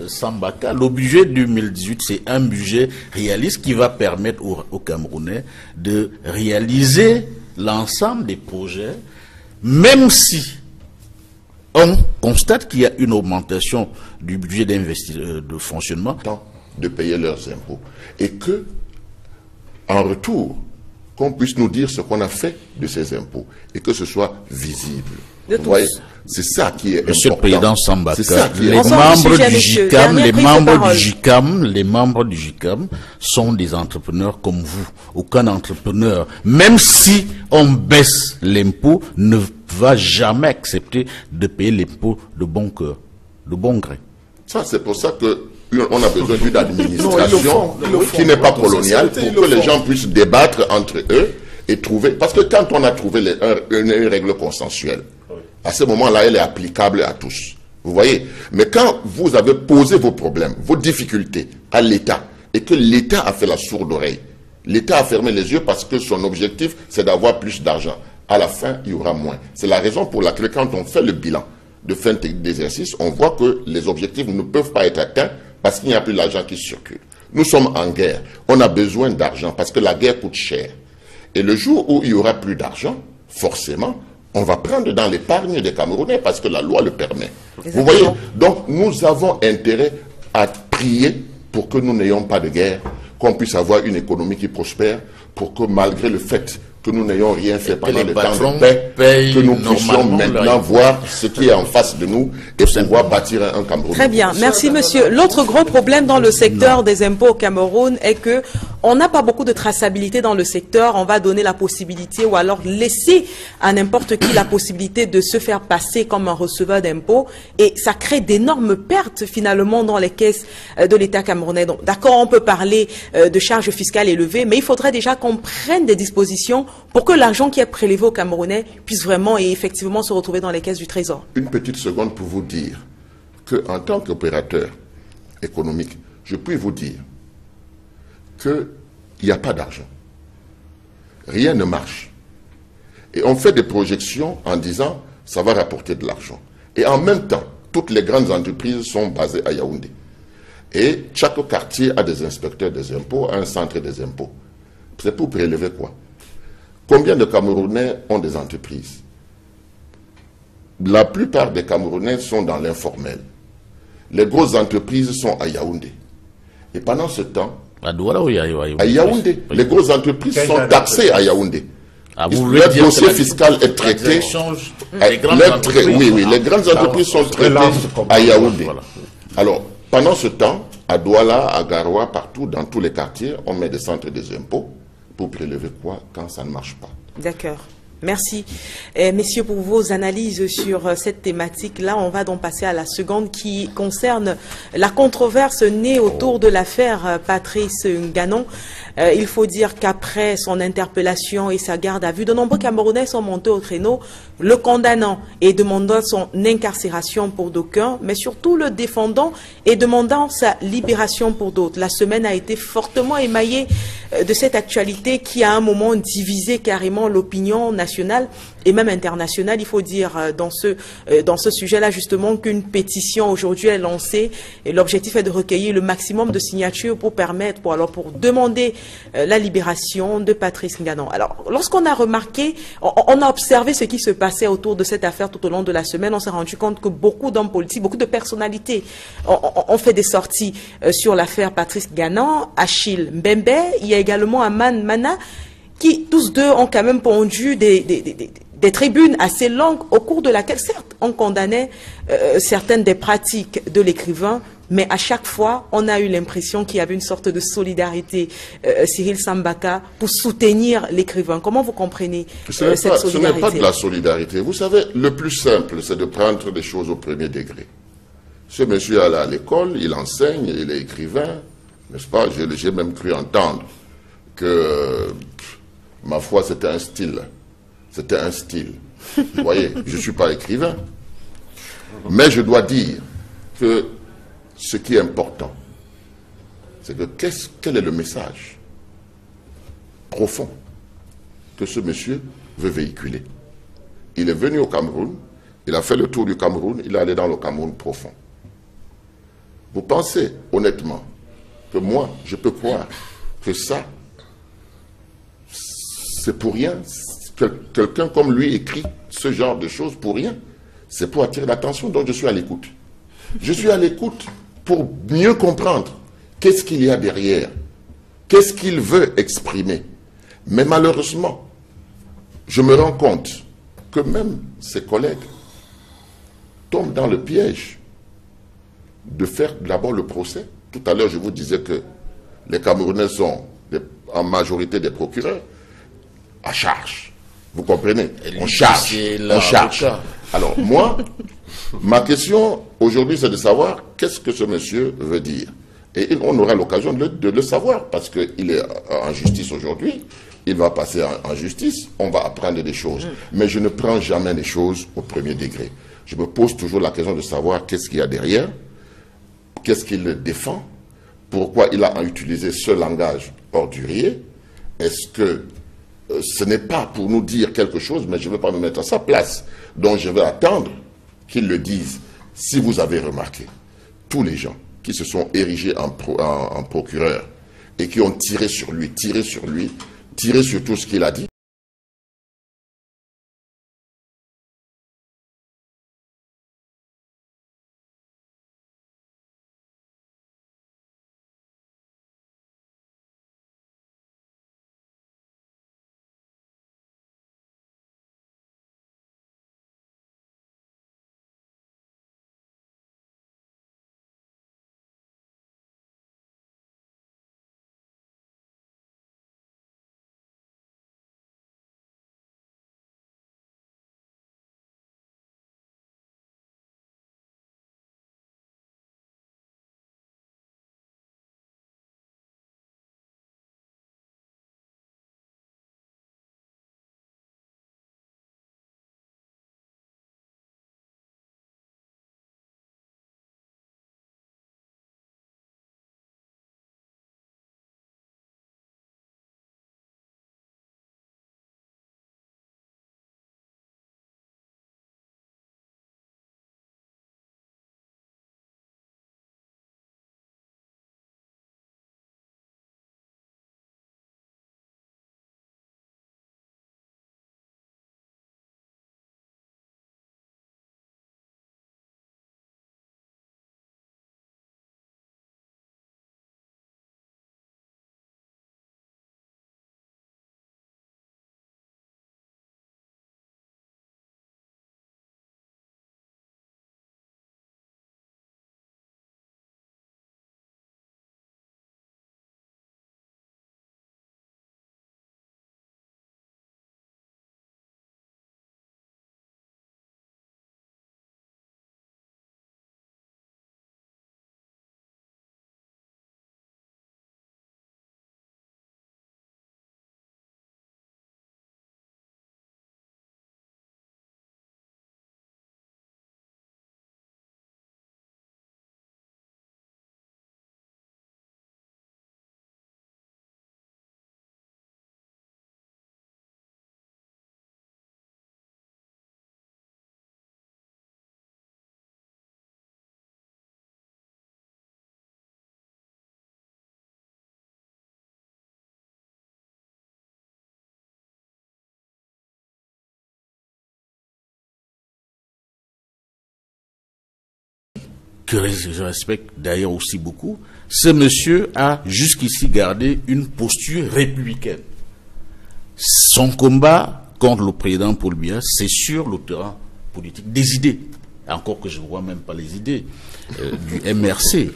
Sambaka. Le budget 2018, c'est un budget réaliste qui va permettre aux Camerounais de réaliser l'ensemble des projets, même si on constate qu'il y a une augmentation du budget de fonctionnement. De payer leurs impôts. Et que, en retour, qu'on puisse nous dire ce qu'on a fait de ces impôts et que ce soit visible. Vous voyez, c'est ça qui est Monsieur important. le Président Sambaka, les membres du GICAM sont des entrepreneurs comme vous. Aucun entrepreneur, même si on baisse l'impôt, ne va jamais accepter de payer l'impôt de bon cœur, de bon gré. Ça, c'est pour ça que on a besoin d'une administration qui n'est pas coloniale pour que les gens puissent débattre entre eux et trouver... Parce que quand on a trouvé une règle consensuelle, à ce moment-là, elle est applicable à tous. Vous voyez? Mais quand vous avez posé vos problèmes, vos difficultés à l'État, et que l'État a fait la sourde oreille, l'État a fermé les yeux parce que son objectif, c'est d'avoir plus d'argent. À la fin, il y aura moins. C'est la raison pour laquelle, quand on fait le bilan de fin d'exercice, on voit que les objectifs ne peuvent pas être atteints parce qu'il n'y a plus d'argent qui circule. Nous sommes en guerre. On a besoin d'argent parce que la guerre coûte cher. Et le jour où il y aura plus d'argent, forcément, on va prendre dans l'épargne des Camerounais parce que la loi le permet. Exactement. Vous voyez? Donc, nous avons intérêt à prier pour que nous n'ayons pas de guerre, qu'on puisse avoir une économie qui prospère, pour que malgré le fait que nous n'ayons rien fait pendant les le temps patrons de paix, payent que nous puissions normalement maintenant leur- voir ce qui est en face de nous et pouvoir bâtir un Cameroun. Très bien, merci monsieur. L'autre gros problème dans le secteur des impôts au Cameroun est que on n'a pas beaucoup de traçabilité dans le secteur. On va donner la possibilité ou alors laisser à n'importe qui la possibilité de se faire passer comme un receveur d'impôts et ça crée d'énormes pertes finalement dans les caisses de l'État camerounais. Donc d'accord, on peut parler de charges fiscales élevées, mais il faudrait déjà qu'on prenne des dispositions pour que l'argent qui est prélevé aux Camerounais puisse vraiment et effectivement se retrouver dans les caisses du Trésor. Une petite seconde pour vous dire qu'en tant qu'opérateur économique, je puis vous dire qu'il n'y a pas d'argent. Rien ne marche. Et on fait des projections en disant ça va rapporter de l'argent. Et en même temps, toutes les grandes entreprises sont basées à Yaoundé. Et chaque quartier a des inspecteurs des impôts, un centre des impôts. C'est pour prélever quoi? Combien de Camerounais ont des entreprises? La plupart des Camerounais sont dans l'informel. Les grosses entreprises sont à Yaoundé. Et pendant ce temps, À Douala ou à Yaoundé, les grosses entreprises sont taxées à Yaoundé. Ah, vous voulez Le dire dossier que fiscal est traité. Les grandes entreprises. Oui, les grandes entreprises sont traitées à Yaoundé. Voilà. Alors, pendant ce temps, à Douala, à Garoua, partout, dans tous les quartiers, on met des centres des impôts pour prélever quoi quand ça ne marche pas. D'accord. Merci, messieurs, pour vos analyses sur cette thématique-là. On va donc passer à la seconde qui concerne la controverse née autour de l'affaire Patrice Nganon. Il faut dire qu'après son interpellation et sa garde à vue, de nombreux Camerounais sont montés au créneau, le condamnant et demandant son incarcération pour d'aucuns, mais surtout le défendant et demandant sa libération pour d'autres. La semaine a été fortement émaillée de cette actualité qui a à un moment divisé carrément l'opinion nationale et même internationale. Il faut dire dans ce sujet-là justement qu'une pétition aujourd'hui est lancée et l'objectif est de recueillir le maximum de signatures pour permettre, pour demander la libération de Patrice Nganon. Alors, lorsqu'on a remarqué, on a observé ce qui se passait autour de cette affaire tout au long de la semaine, on s'est rendu compte que beaucoup d'hommes politiques, beaucoup de personnalités ont fait des sorties sur l'affaire Patrice Nganon. Achille Mbembe, il y a également Aman Mana, qui tous deux ont quand même pondu des tribunes assez longues au cours de laquelle, certes, on condamnait certaines des pratiques de l'écrivain, mais à chaque fois, on a eu l'impression qu'il y avait une sorte de solidarité, Cyril Sambaka, pour soutenir l'écrivain. Comment vous comprenez cette solidarité? Ce n'est pas de la solidarité. Vous savez, le plus simple, c'est de prendre les choses au premier degré. Ce monsieur est allé à l'école, il enseigne, il est écrivain, n'est-ce pas? J'ai même cru entendre que, ma foi, c'était un style. C'était un style. Vous voyez, je ne suis pas écrivain. Mais je dois dire que ce qui est important, c'est que quel est le message profond que ce monsieur veut véhiculer. Il est venu au Cameroun, il a fait le tour du Cameroun, il est allé dans le Cameroun profond. Vous pensez honnêtement que moi, je peux croire que ça, c'est pour rien? Quelqu'un comme lui écrit ce genre de choses pour rien? C'est pour attirer l'attention, donc je suis à l'écoute. Je suis à l'écoute pour mieux comprendre qu'est-ce qu'il y a derrière, qu'est-ce qu'il veut exprimer. Mais malheureusement, je me rends compte que même ses collègues tombent dans le piège de faire d'abord le procès. Tout à l'heure, je vous disais que les Camerounais sont en majorité des procureurs à charge. Vous comprenez? On charge. On charge. Alors moi, ma question aujourd'hui, c'est de savoir qu'est-ce que ce monsieur veut dire. Et on aura l'occasion de le savoir parce qu'il est en justice aujourd'hui. Il va passer en justice. On va apprendre des choses. Mais je ne prends jamais les choses au premier degré. Je me pose toujours la question de savoir qu'est-ce qu'il y a derrière, qu'est-ce qu'il défend, pourquoi il a utilisé ce langage ordurier. Est-ce que ce n'est pas pour nous dire quelque chose, mais je ne veux pas me mettre à sa place. Donc je vais attendre qu'il le dise. Si vous avez remarqué, tous les gens qui se sont érigés en procureur et qui ont tiré sur lui, tiré sur tout ce qu'il a dit, que je respecte d'ailleurs aussi beaucoup, ce monsieur a jusqu'ici gardé une posture républicaine. Son combat contre le président Paul Biya, c'est sur le terrain politique des idées. Encore que je ne vois même pas les idées du MRC.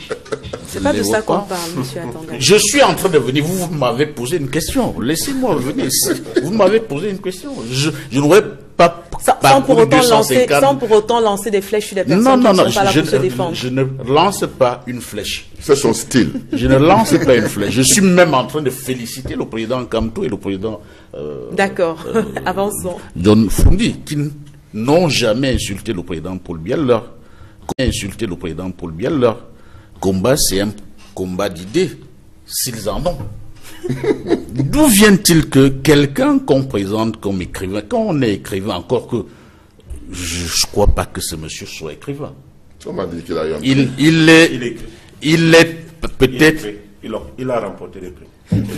C'est pas de ça qu'on parle, monsieur Atangana. Je suis en train de venir. Vous m'avez posé une question. Laissez-moi venir ici. Vous m'avez posé une question. Je n'aurais pas... Sans pour autant lancer des flèches sur des personnes qui ne sont pas là pour se défendre. Je ne lance pas une flèche. C'est son style. Je ne lance pas une flèche. Je suis même en train de féliciter le président Kamto et le président... D'accord. Avançons. John Fundi, qui n'ont jamais insulté le président Paul Biya. Leur combat, c'est un combat d'idées, s'ils en ont. D'où vient-il que quelqu'un qu'on présente comme écrivain, quand on est écrivain, encore que je ne crois pas que ce monsieur soit écrivain. On m'a dit qu'il a eu un il est peut-être... Il a remporté les prix.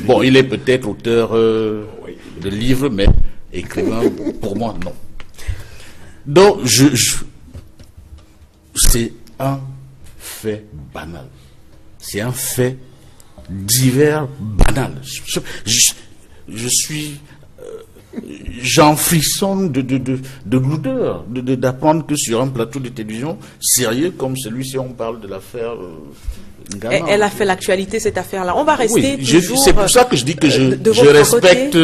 Bon, il est peut-être auteur de livres, mais écrivain, pour moi, non. Donc, c'est un fait banal. C'est un fait divers banal. J'en frissonne de l'odeur, d'apprendre que sur un plateau de télévision sérieux comme celui-ci, on parle de l'affaire Ngana. Elle a fait l'actualité, cette affaire-là. On va rester toujours... C'est pour ça que je dis que je respecte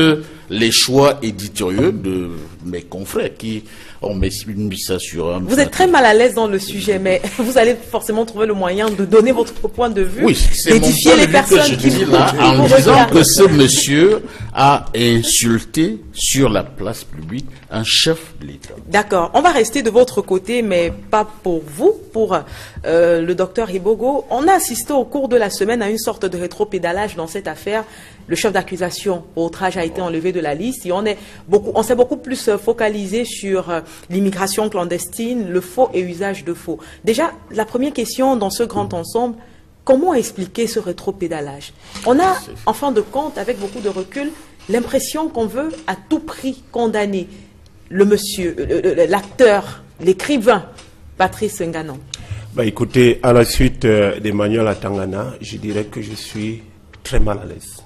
les choix éditoriaux de mes confrères qui ont mis ça sur un... Vous êtes très mal à l'aise dans le sujet, mais vous allez forcément trouver le moyen de donner votre point de vue, d'édifier les personnes qui vous en disant que ce monsieur a insulté sur la place publique un chef de l'État. D'accord. On va rester de votre côté, mais pas pour vous, pour le docteur Ibogo. On a assisté au cours de la semaine à une sorte de rétropédalage dans cette affaire. Le chef d'accusation pour outrage a été enlevé de la liste et on s'est beaucoup plus focalisé sur l'immigration clandestine, le faux et usage de faux. Déjà, la première question dans ce grand ensemble, comment expliquer ce rétropédalage? On a, en fin de compte, avec beaucoup de recul, l'impression qu'on veut à tout prix condamner le monsieur, l'acteur, l'écrivain, Patrice Ngana. Bah écoutez, à la suite d'Emmanuel Atangana, je dirais que je suis très mal à l'aise.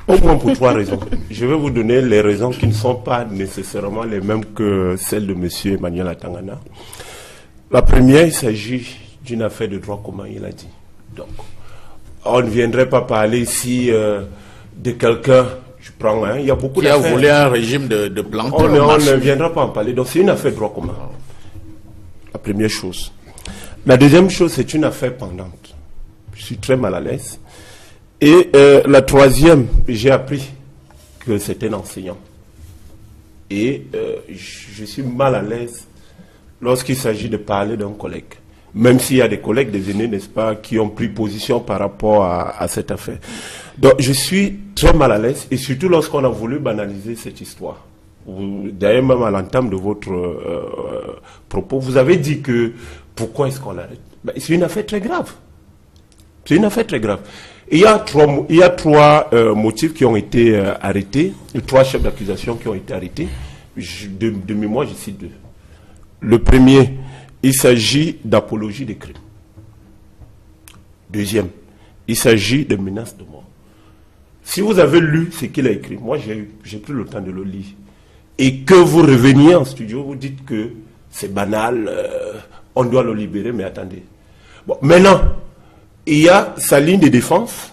Au moins pour 3 raisons. Je vais vous donner les raisons qui ne sont pas nécessairement les mêmes que celles de M. Emmanuel Atangana. La première, il s'agit d'une affaire de droit commun, il a dit. Donc, on ne viendrait pas parler ici de quelqu'un, je prends il y a beaucoup d'affaires. Qui a voulu un régime de planton. On ne viendra pas en parler. Donc, c'est une affaire de droit commun. La première chose. La deuxième chose, c'est une affaire pendante. Je suis très mal à l'aise. Et la troisième, j'ai appris que c'est un enseignant. Et je suis mal à l'aise lorsqu'il s'agit de parler d'un collègue. Même s'il y a des collègues, des aînés, n'est-ce pas, qui ont pris position par rapport à cette affaire. Donc je suis très mal à l'aise, et surtout lorsqu'on a voulu banaliser cette histoire. D'ailleurs, même à l'entame de votre propos, vous avez dit que pourquoi est-ce qu'on l'arrête? C'est une affaire très grave. C'est une affaire très grave. Il y a trois motifs qui ont été arrêtés, 3 chefs d'accusation qui ont été arrêtés. De mémoire, je cite 2. Le premier, il s'agit d'apologie des crimes. Deuxième, il s'agit de menaces de mort. Si vous avez lu ce qu'il a écrit, moi j'ai pris le temps de le lire, et que vous reveniez en studio, vous dites que c'est banal, on doit le libérer, mais attendez. Bon, maintenant, il y a sa ligne de défense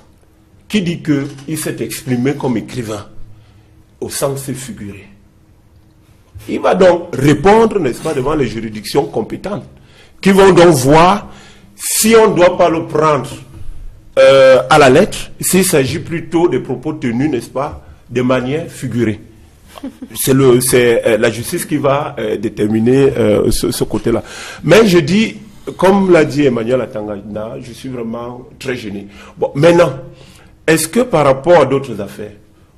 qui dit qu'il s'est exprimé comme écrivain au sens figuré. Il va donc répondre, n'est-ce pas, devant les juridictions compétentes, qui vont donc voir si on ne doit pas le prendre à la lettre, s'il s'agit plutôt des propos tenus, n'est-ce pas, de manière figurée. C'est la justice qui va déterminer ce côté-là. Mais je dis, comme l'a dit Emmanuel Atangana, je suis vraiment très gêné. Bon, maintenant, est-ce que par rapport à d'autres affaires,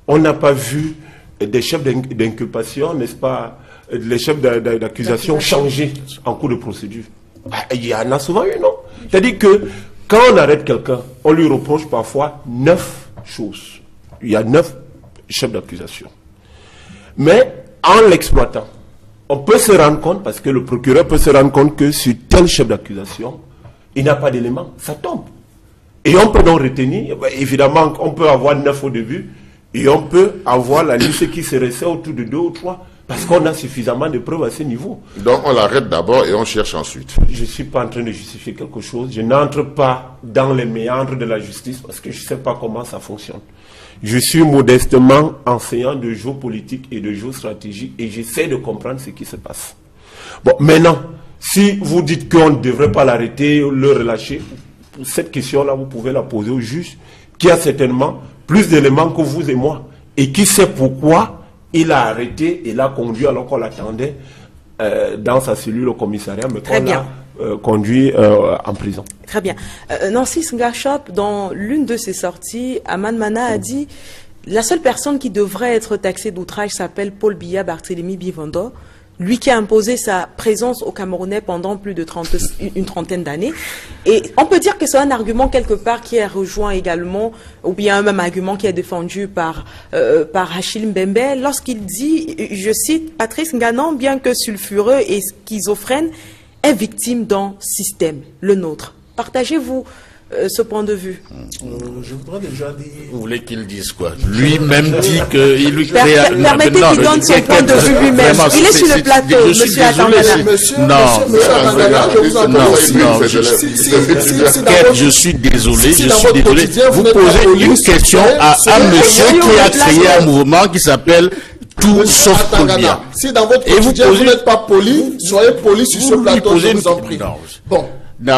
on n'a pas vu des chefs d'inculpation, n'est-ce pas, les chefs d'accusation changer en cours de procédure? Il y en a souvent eu, non? C'est-à-dire que quand on arrête quelqu'un, on lui reproche parfois 9 choses. Il y a 9 chefs d'accusation. Mais en l'exploitant, on peut se rendre compte, parce que le procureur peut se rendre compte que sur tel chef d'accusation, il n'a pas d'éléments, ça tombe. Et on peut donc retenir, évidemment, on peut avoir 9 au début, et on peut avoir la liste qui se resserre autour de 2 ou 3, parce qu'on a suffisamment de preuves à ce niveau. Donc on l'arrête d'abord et on cherche ensuite. Je ne suis pas en train de justifier quelque chose, je n'entre pas dans les méandres de la justice, parce que je ne sais pas comment ça fonctionne. Je suis modestement enseignant de géopolitique et de géostratégie, et j'essaie de comprendre ce qui se passe. Bon, maintenant, si vous dites qu'on ne devrait pas l'arrêter, le relâcher, cette question-là, vous pouvez la poser au juge, qui a certainement plus d'éléments que vous et moi, et qui sait pourquoi il a arrêté et l'a conduit alors qu'on l'attendait dans sa cellule au commissariat, mais qu'on l'a conduit en prison. Très bien. Nancy Ngashop, dans l'une de ses sorties, Aman Mana a dit « La seule personne qui devrait être taxée d'outrage s'appelle Paul Biya Barthélémy Bivando, lui qui a imposé sa présence au Camerounais pendant plus de une trentaine d'années. » Et on peut dire que c'est un argument quelque part qui est rejoint également, ou bien un même argument qui est défendu par Achille Mbembe, lorsqu'il dit, je cite, « Patrice Nganan, bien que sulfureux et schizophrène, est victime d'un système, le nôtre. » Partagez-vous ce point de vue? Je voudrais déjà dire... Vous voulez qu'il dise quoi? Lui-même dit qu'il lui crée... Permettez qu'il donne son point de vue lui-même. Il est sur le plateau, monsieur Atangana. Je suis désolé. Vous posez une question à un monsieur qui a créé un mouvement qui s'appelle Tout sauf Paul-Biya. Si dans votre quotidien vous n'êtes pas poli, soyez poli sur ce plateau, je vous en prie. Bon.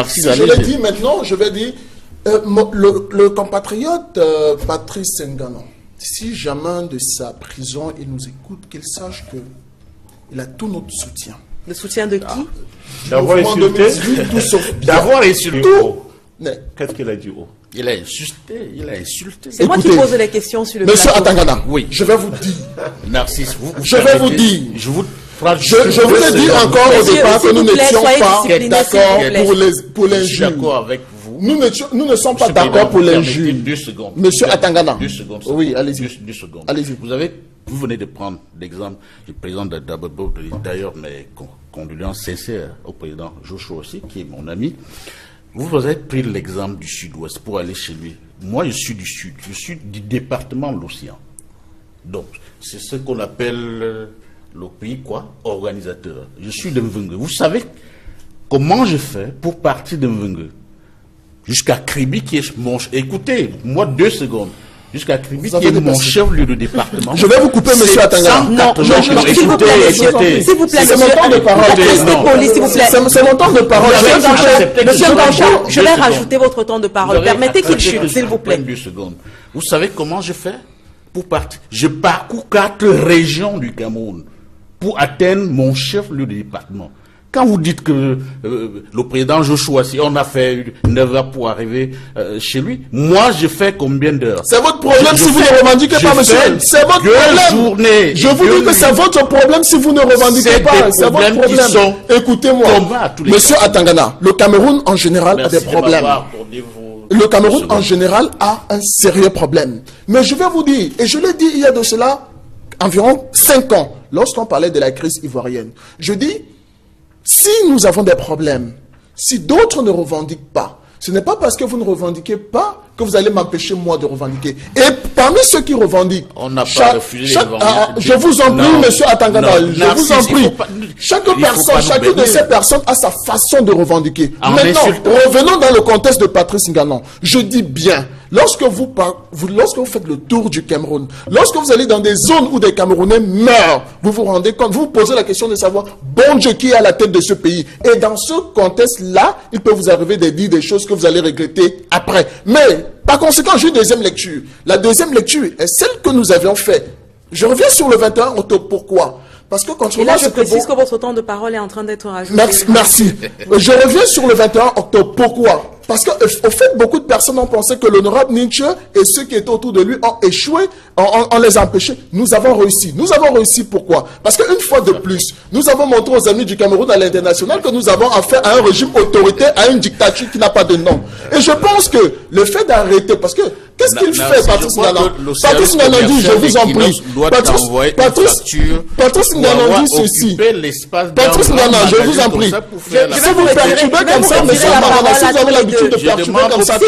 Si je l'ai dit maintenant, je vais dire, le compatriote Patrice Nganan, si jamais de sa prison il nous écoute, qu'il sache qu'il a tout notre soutien. Le soutien de qui? D'avoir insulté. D'avoir insulté. Qu'est-ce qu'il a dit? Il a insulté. C'est moi qui pose les questions sur le plateau. Monsieur Atangana, oui. Je vais vous dire. Narcisse, je vais vous dire. Je vous ai dit encore au départ que nous n'étions pas d'accord pour l'injure. Je suis d'accord avec vous. Nous ne sommes pas d'accord pour l'injure. 2 secondes. Monsieur Atangana. 2 secondes. Oui, allez-y. 2 secondes. Allez-y. Vous venez de prendre l'exemple du président d'Abobo, d'ailleurs mes condoléances sincères au président Joshua aussi, qui est mon ami. Vous avez pris l'exemple du sud-ouest pour aller chez lui. Moi, je suis du sud. Je suis du département de l'Océan. Donc, c'est ce qu'on appelle le pays, organisateur. Je suis de Mvungue. Vous savez comment je fais pour partir de Mvungue jusqu'à Kribi, qui est mon... Écoutez, moi, 2 secondes. Jusqu'à Kribi, qui est mon chef-lieu de département. Je vais vous couper, monsieur Atangana. Non, s'il vous plaît. S'il vous plaît, c'est mon temps de parole. C'est mon temps de parole. Monsieur Ganchard, je vais rajouter votre temps de parole. Permettez qu'il chute, s'il vous plaît. 2 secondes. Vous savez comment je fais pour partir? Je parcours 4 régions du Cameroun pour atteindre mon chef-lieu de département. Quand vous dites que le président Joshua, si on a fait 9 heures pour arriver chez lui, moi je fais combien d'heures? C'est votre problème si vous ne revendiquez pas, monsieur. C'est votre problème. Je vous dis que c'est votre problème si vous ne revendiquez pas. C'est votre problème. Écoutez-moi. Monsieur Atangana, le Cameroun en général a des problèmes. Le Cameroun en général a un sérieux problème. Mais je vais vous dire, et je l'ai dit il y a de cela environ 5 ans, lorsqu'on parlait de la crise ivoirienne, je dis, si nous avons des problèmes, si d'autres ne revendiquent pas, ce n'est pas parce que vous ne revendiquez pas que vous allez m'empêcher moi de revendiquer. Et parmi ceux qui revendiquent, on n'a pas refusé je vous en prie, monsieur Atangana, je vous en prie. Chaque personne, chacune de ces personnes a sa façon de revendiquer. Maintenant, revenons dans le contexte de Patrice Nganan. Je dis bien, lorsque vous faites le tour du Cameroun, lorsque vous allez dans des zones où des Camerounais meurent, vous vous rendez compte, vous vous posez la question de savoir, bon Dieu, qui est à la tête de ce pays. Et dans ce contexte-là, il peut vous arriver de dire des choses que vous allez regretter après. Mais, par conséquent, j'ai une deuxième lecture. La deuxième lecture est celle que nous avions faite. Je reviens sur le 21 octobre. Pourquoi? Parce que et là, je précise que votre temps de parole est en train d'être rajouté. Merci. Je reviens sur le 21 octobre. Pourquoi? parce qu'au fait, beaucoup de personnes ont pensé que l'honorable Ninche et ceux qui étaient autour de lui ont échoué, on les a empêchés. Nous avons réussi. Nous avons réussi pourquoi? Parce qu'une fois de plus, nous avons montré aux amis du Cameroun à l'international que nous avons affaire à un régime autoritaire, à une dictature qui n'a pas de nom. Et je pense que le fait d'arrêter, parce que qu'est-ce qu'il fait, Patrice Nganan? Patrice Nganan dit, je vous en prie. Patrice Nganan dit ceci. Patrice Nganan, je vous en prie. Si vous perturbez comme ça, monsieur Amarana, si vous avez l'habitude de perturber comme ça, je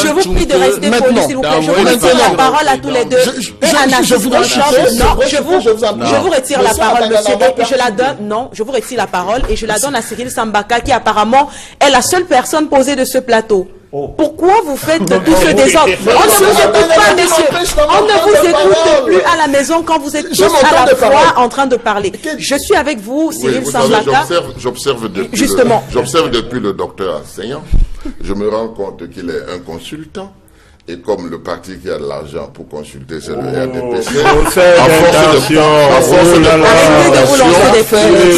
vous prie de rester poli, s'il vous plaît. Je vous retire la parole à tous les deux. Je vous retire la parole, monsieur, et je la donne. Non, je vous retire la parole et je la donne à Cyril Sambaka, qui apparemment est la seule personne posée de ce plateau. Pourquoi vous faites tout ce désordre? On ne vous écoute pas, messieurs. On ne vous écoute plus à la maison quand vous êtes tous à la fois en train de parler. Je suis avec vous, Cyril Sambaka. J'observe depuis le docteur enseignant. Je me rends compte qu'il est un consultant. Et comme le parti qui a de l'argent pour consulter, c'est le RDPC,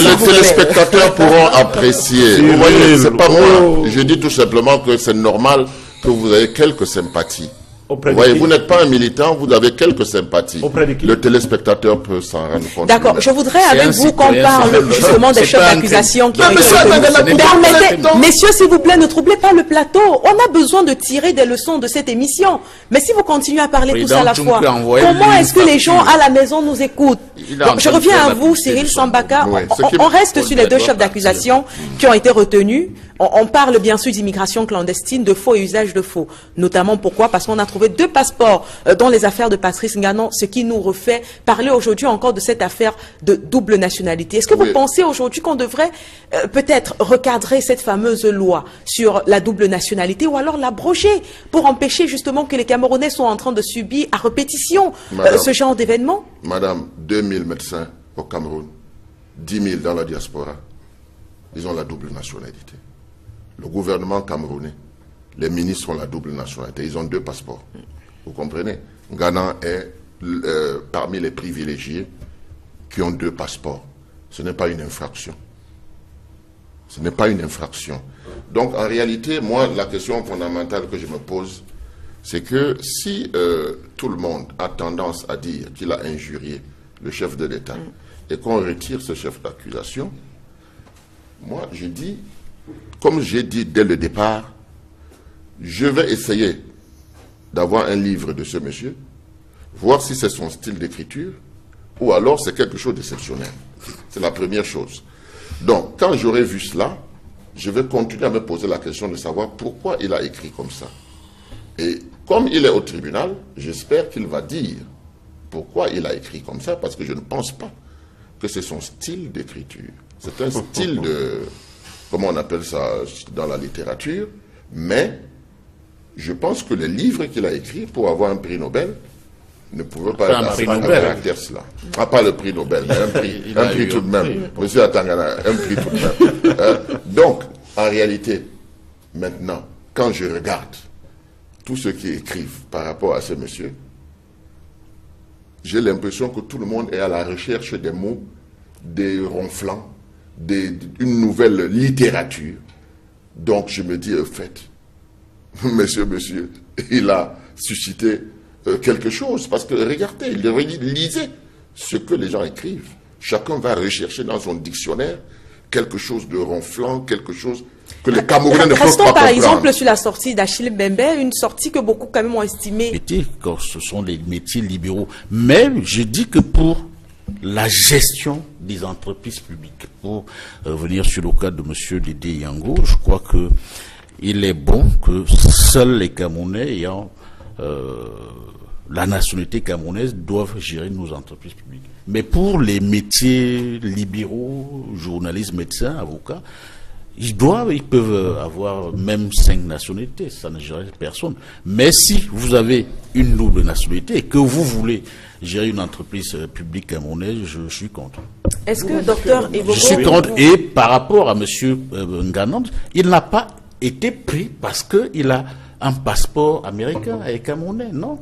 les téléspectateurs pourront apprécier. Vous voyez, c'est pas moi. Je dis tout simplement que c'est normal que vous ayez quelques sympathies. Vous voyez, vous n'êtes pas un militant, vous avez quelques sympathies. Le téléspectateur peut s'en rendre compte. D'accord, je voudrais avec vous qu'on parle justement des chefs d'accusation qui ont été retenus. Permettez, messieurs, s'il vous plaît, ne troublez pas le plateau. On a besoin de tirer des leçons de cette émission. Mais si vous continuez à parler tous à la fois, comment est-ce que les gens à la maison nous écoutent? Donc, je reviens à vous, Cyril Sambaka. On reste sur les deux chefs d'accusation qui ont été retenus. On parle bien sûr d'immigration clandestine, de faux et usage de faux. Notamment pourquoi? Parce qu'on a trouvé 2 passeports dans les affaires de Patrice Nganan, ce qui nous refait parler aujourd'hui encore de cette affaire de double nationalité. Est-ce que vous pensez aujourd'hui qu'on devrait peut-être recadrer cette fameuse loi sur la double nationalité ou alors l'abroger pour empêcher justement que les Camerounais soient en train de subir à répétition ce genre d'événements? Madame, 2000 médecins au Cameroun, 10 000 dans la diaspora, ils ont la double nationalité. Le gouvernement camerounais, les ministres ont la double nationalité. Ils ont 2 passeports. Vous comprenez? Nganan est parmi les privilégiés qui ont 2 passeports. Ce n'est pas une infraction. Ce n'est pas une infraction. Donc, en réalité, moi, la question fondamentale que je me pose, c'est que si tout le monde a tendance à dire qu'il a injurié le chef de l'État et qu'on retire ce chef d'accusation, moi, je dis, comme j'ai dit dès le départ, je vais essayer d'avoir un livre de ce monsieur, voir si c'est son style d'écriture, ou alors c'est quelque chose d'exceptionnel. C'est la première chose. Donc, quand j'aurai vu cela, je vais continuer à me poser la question de savoir pourquoi il a écrit comme ça. Et comme il est au tribunal, j'espère qu'il va dire pourquoi il a écrit comme ça, parce que je ne pense pas que c'est son style d'écriture. C'est un style de... comment on appelle ça dans la littérature, mais je pense que les livres qu'il a écrits pour avoir un prix Nobel ne pouvaient pas être un caractère cela. Pas le prix Nobel, mais un prix tout de même. Monsieur Atangana, un prix tout de même. Donc, en réalité, maintenant, quand je regarde tous ceux qui écrivent par rapport à ce monsieur, j'ai l'impression que tout le monde est à la recherche des mots, des ronflants, une nouvelle littérature. Donc je me dis, au fait, monsieur, il a suscité quelque chose. Parce que regardez, lisez ce que les gens écrivent. Chacun va rechercher dans son dictionnaire quelque chose de ronflant, quelque chose que les Camerounais ne peuvent pas comprendre. Par exemple sur la sortie d'Achille Mbembe, une sortie que beaucoup quand même ont estimée. Ce sont les métiers libéraux. Mais je dis que pour la gestion des entreprises publiques, pour revenir sur le cas de M. Dédé Yango, je crois que il est bon que seuls les Camerounais ayant la nationalité camerounaise doivent gérer nos entreprises publiques. Mais pour les métiers libéraux, journalistes, médecins, avocats, ils peuvent avoir même 5 nationalités, ça ne gère personne. Mais si vous avez une double nationalité et que vous voulez gérer une entreprise publique camerounaise, je suis contre. Est-ce que, docteur Evogo... Je suis contre. Et par rapport à M. Nganan, il n'a pas été pris parce qu'il a un passeport américain et camerounais, non.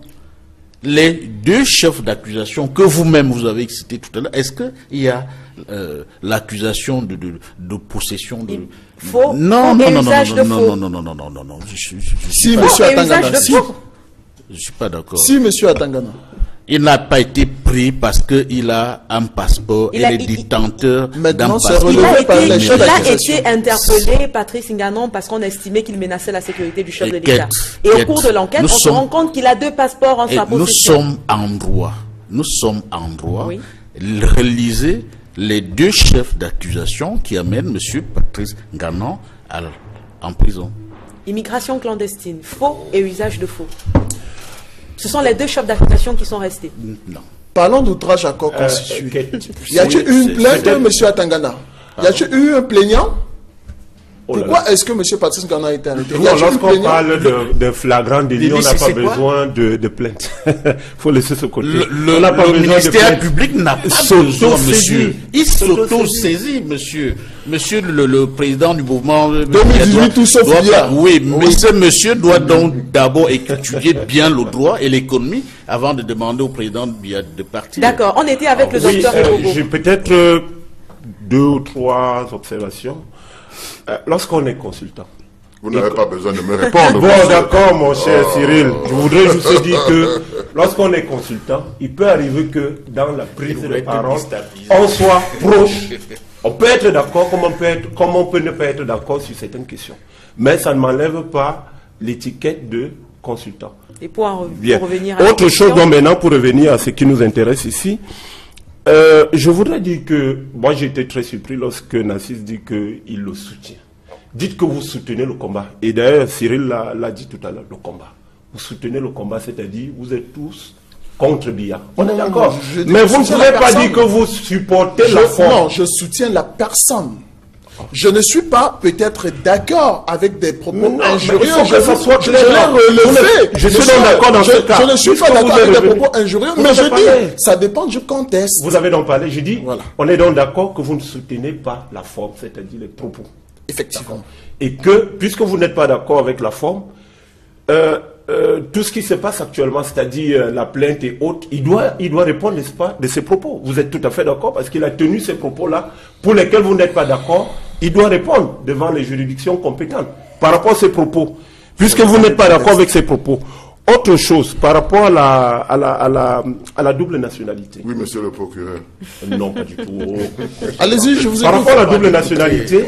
les deux chefs d'accusation que vous-même vous avez cités tout à l'heure, est-ce qu'il y a l'accusation de possession de faux non. Si monsieur Atangana, je suis pas d'accord. Si monsieur Atangana, il n'a pas été pris parce qu'il a un passeport, il est détenteur d'un passeport. Il a été interpellé, Patrice Nganon, parce qu'on estimait qu'il menaçait la sécurité du chef de l'État. Et au cours de l'enquête, on se rend compte qu'il a 2 passeports en sa possession. Nous sommes en droit. Oui. Relisez les 2 chefs d'accusation qui amènent M. Patrice Nganon en prison. Immigration clandestine, faux et usage de faux. Ce sont les 2 chefs d'accusation qui sont restés. Non. Parlons d'outrage à corps constitué. Y a-t-il eu une plainte, M. Atangana? Y a-t-il eu un plaignant? Pourquoi est-ce que M. Patrice Nganon a été arrêté? Lorsqu'on parle de flagrant délit, on n'a pas besoin de plainte. Il faut laisser ce côté. Le ministère public n'a pas besoin, monsieur. Il s'auto-saisit, monsieur. Monsieur le président du mouvement 2018, tout sauf hier. Oui, mais ce monsieur doit donc d'abord étudier bien le droit et l'économie avant de demander au président de partir. D'accord, on était avec le docteur Elogo. J'ai peut-être 2 ou 3 observations. Lorsqu'on est consultant. Vous n'avez pas besoin de me répondre. Bon, d'accord, mon cher Cyril. Je voudrais juste dire que lorsqu'on est consultant, il peut arriver que dans la prise de parole, on soit proche. On peut être d'accord comme on peut ne pas être d'accord sur certaines questions. Mais ça ne m'enlève pas l'étiquette de consultant. Et pour revenir à autre chose, donc maintenant, pour revenir à ce qui nous intéresse ici, je voudrais dire que moi j'étais très surpris lorsque Nassis dit qu'il le soutient. Dites que vous soutenez le combat. Et d'ailleurs, Cyril l'a dit tout à l'heure, le combat. Vous soutenez le combat, c'est-à-dire vous êtes tous contre Biya. On est d'accord. Mais vous ne pouvez pas dire que vous supportez la forme. Non, je soutiens la personne. Je ne suis pas peut-être d'accord avec des propos injurieux. Je suis d'accord dans ce cas. Je ne suis pas d'accord avec des propos injurieux, mais je dis, ça dépend du contexte. Vous avez donc parlé, je dis, on est donc d'accord que vous ne soutenez pas la forme, c'est-à-dire les propos. Effectivement. Et que, puisque vous n'êtes pas d'accord avec la forme, tout ce qui se passe actuellement, c'est-à-dire la plainte et autres, il doit répondre, n'est-ce pas, de ses propos. Vous êtes tout à fait d'accord parce qu'il a tenu ces propos-là pour lesquels vous n'êtes pas d'accord. Il doit répondre devant les juridictions compétentes par rapport à ses propos, puisque vous n'êtes pas d'accord avec ses propos. Autre chose, par rapport à la double nationalité. Oui, monsieur le procureur. Non, pas du tout. Allez-y, je vous Par rapport à la double nationalité,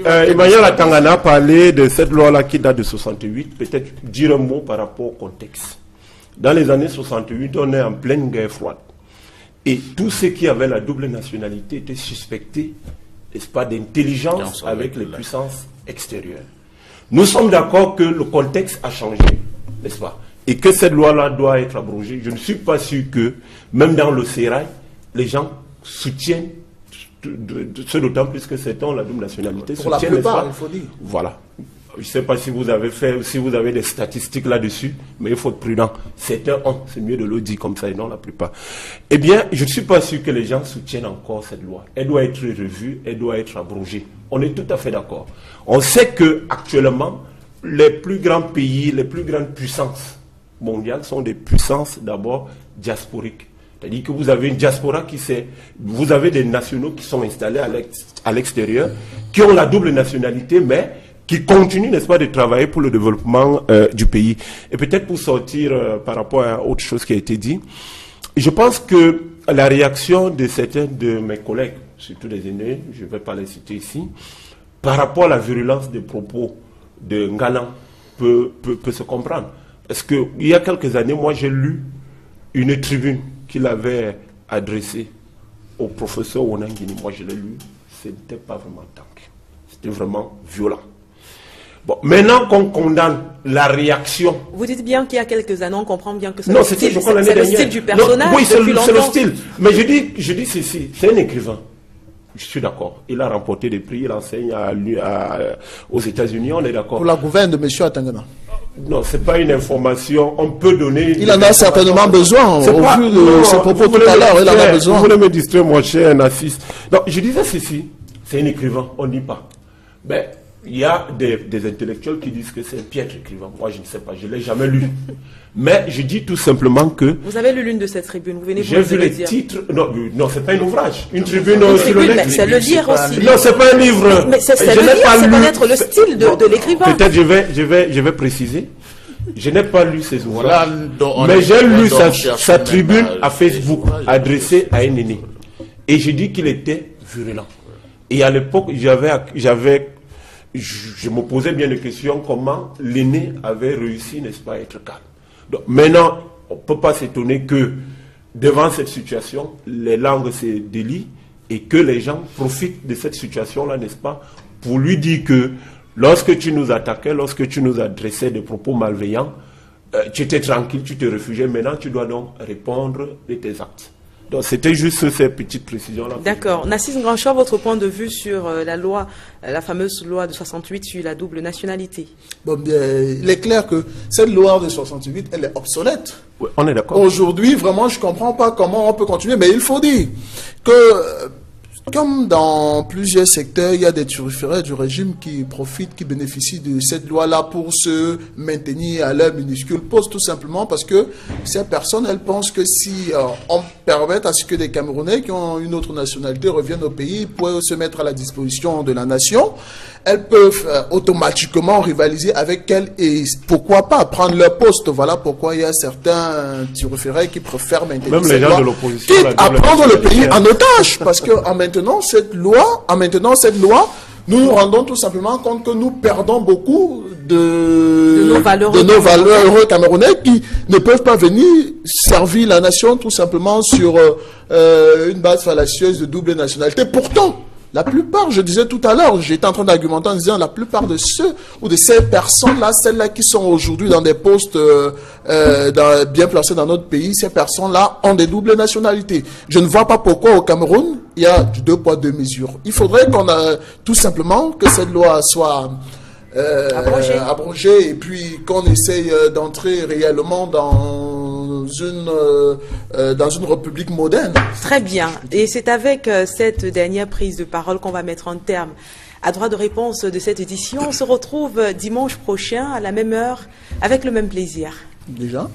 Emmanuel Atangana a parlé de cette loi-là qui date de 68. Peut-être dire un mot par rapport au contexte. Dans les années 68, on est en pleine guerre froide. Et tous ceux qui avaient la double nationalité étaient suspectés, n'est-ce pas, d'intelligence avec les puissances extérieures. Nous sommes d'accord que le contexte a changé, n'est-ce pas, et que cette loi-là doit être abrogée. Je ne suis pas sûr que, même dans le sérail, les gens soutiennent, ce d'autant plus que c'est la double nationalité. Pour la plupart, il faut dire. Voilà. Je ne sais pas si vous avez des statistiques là-dessus, mais il faut être prudent. C'est mieux de le dire comme ça et non la plupart. Eh bien, je ne suis pas sûr que les gens soutiennent encore cette loi. Elle doit être revue, elle doit être abrogée. On est tout à fait d'accord. On sait que actuellement, les plus grands pays, les plus grandes puissances mondiales sont des puissances d'abord diasporiques. C'est-à-dire que vous avez une diaspora vous avez des nationaux qui sont installés à l'extérieur, qui ont la double nationalité, mais qui continuent, n'est-ce pas, de travailler pour le développement du pays. Et peut-être pour sortir par rapport à autre chose qui a été dit, je pense que la réaction de certains de mes collègues, surtout des aînés, je ne vais pas les citer ici, par rapport à la virulence des propos de Nganon peut se comprendre. Parce qu'il y a quelques années, moi j'ai lu une tribune qu'il avait adressée au professeur Onangini. Moi je l'ai lu, ce n'était pas vraiment tank. C'était vraiment violent. Bon, maintenant qu'on condamne la réaction... Vous dites bien qu'il y a quelques années, on comprend bien que c'est le style du personnage. Non, oui, c'est le style. Mais je dis ceci, c'est un écrivain. Je suis d'accord. Il a remporté des prix, il enseigne aux États-Unis, on est d'accord. Pour la gouverne de M. Atangana. Non, ce n'est pas une information. On peut donner... Il en a certainement besoin. Au vu de ses propos tout à l'heure, il en a besoin. Vous voulez me distraire, mon cher Nassis. Non, je disais ceci. C'est un écrivain, on ne dit pas. Mais il y a des intellectuels qui disent que c'est un piètre écrivain. Moi, je ne sais pas, je ne l'ai jamais lu. Mais je dis tout simplement que... Vous avez lu l'une de ces tribunes, vous venez j'ai vu les titres... Non, c'est pas un ouvrage. Une tribune sur le net. C'est le lire aussi. Non, c'est pas un livre. Mais c'est le lire, c'est connaître le style de l'écrivain. Peut-être je vais préciser. Je n'ai pas lu ces ouvrages. Mais j'ai lu sa tribune à Facebook adressée à un aîné. Et j'ai dit qu'il était virulent. Et à l'époque, je me posais bien des questions comment l'aîné avait réussi, n'est-ce pas, à être calme. Donc, maintenant, on ne peut pas s'étonner que devant cette situation, les langues se délient et que les gens profitent de cette situation-là, n'est-ce pas, pour lui dire que lorsque tu nous attaquais, lorsque tu nous adressais des propos malveillants, tu étais tranquille, tu te réfugiais, maintenant tu dois donc répondre de tes actes. Donc c'était juste ces petites précisions-là. D'accord. Nassis Ngransho, votre point de vue sur la loi, la fameuse loi de 68 sur la double nationalité? Bon, bien, il est clair que cette loi de 68, elle est obsolète. Oui, on est d'accord. Aujourd'hui, vraiment, je ne comprends pas comment on peut continuer, mais il faut dire que... Comme dans plusieurs secteurs, il y a des turiféraires du régime qui profitent, qui bénéficient de cette loi-là pour se maintenir à leur minuscule poste, tout simplement parce que ces personnes, elles pensent que si on permet à ce que des Camerounais qui ont une autre nationalité reviennent au pays pour se mettre à la disposition de la nation, elles peuvent automatiquement rivaliser avec elles et pourquoi pas prendre leur poste. Voilà pourquoi il y a certains turiféraires qui préfèrent maintenir même cette les gens loi, de l'opposition, quitte à prendre le pays en otage, parce que en maintenant cette loi, nous nous rendons tout simplement compte que nous perdons beaucoup de nos valeurs camerounais qui ne peuvent pas venir servir la nation tout simplement sur une base fallacieuse de double nationalité. Pourtant, la plupart, je disais tout à l'heure, j'étais en train d'argumenter en disant la plupart de ceux ou de ces personnes-là, celles-là qui sont aujourd'hui dans des postes bien placés dans notre pays, ces personnes-là ont des doubles nationalités. Je ne vois pas pourquoi au Cameroun, il y a du 2 poids 2 mesures. Il faudrait qu'on a tout simplement que cette loi soit abrogée et puis qu'on essaye d'entrer réellement dans une république moderne. Très bien. Et c'est avec cette dernière prise de parole qu'on va mettre un terme à droit de réponse de cette édition. On se retrouve dimanche prochain à la même heure avec le même plaisir. Déjà ?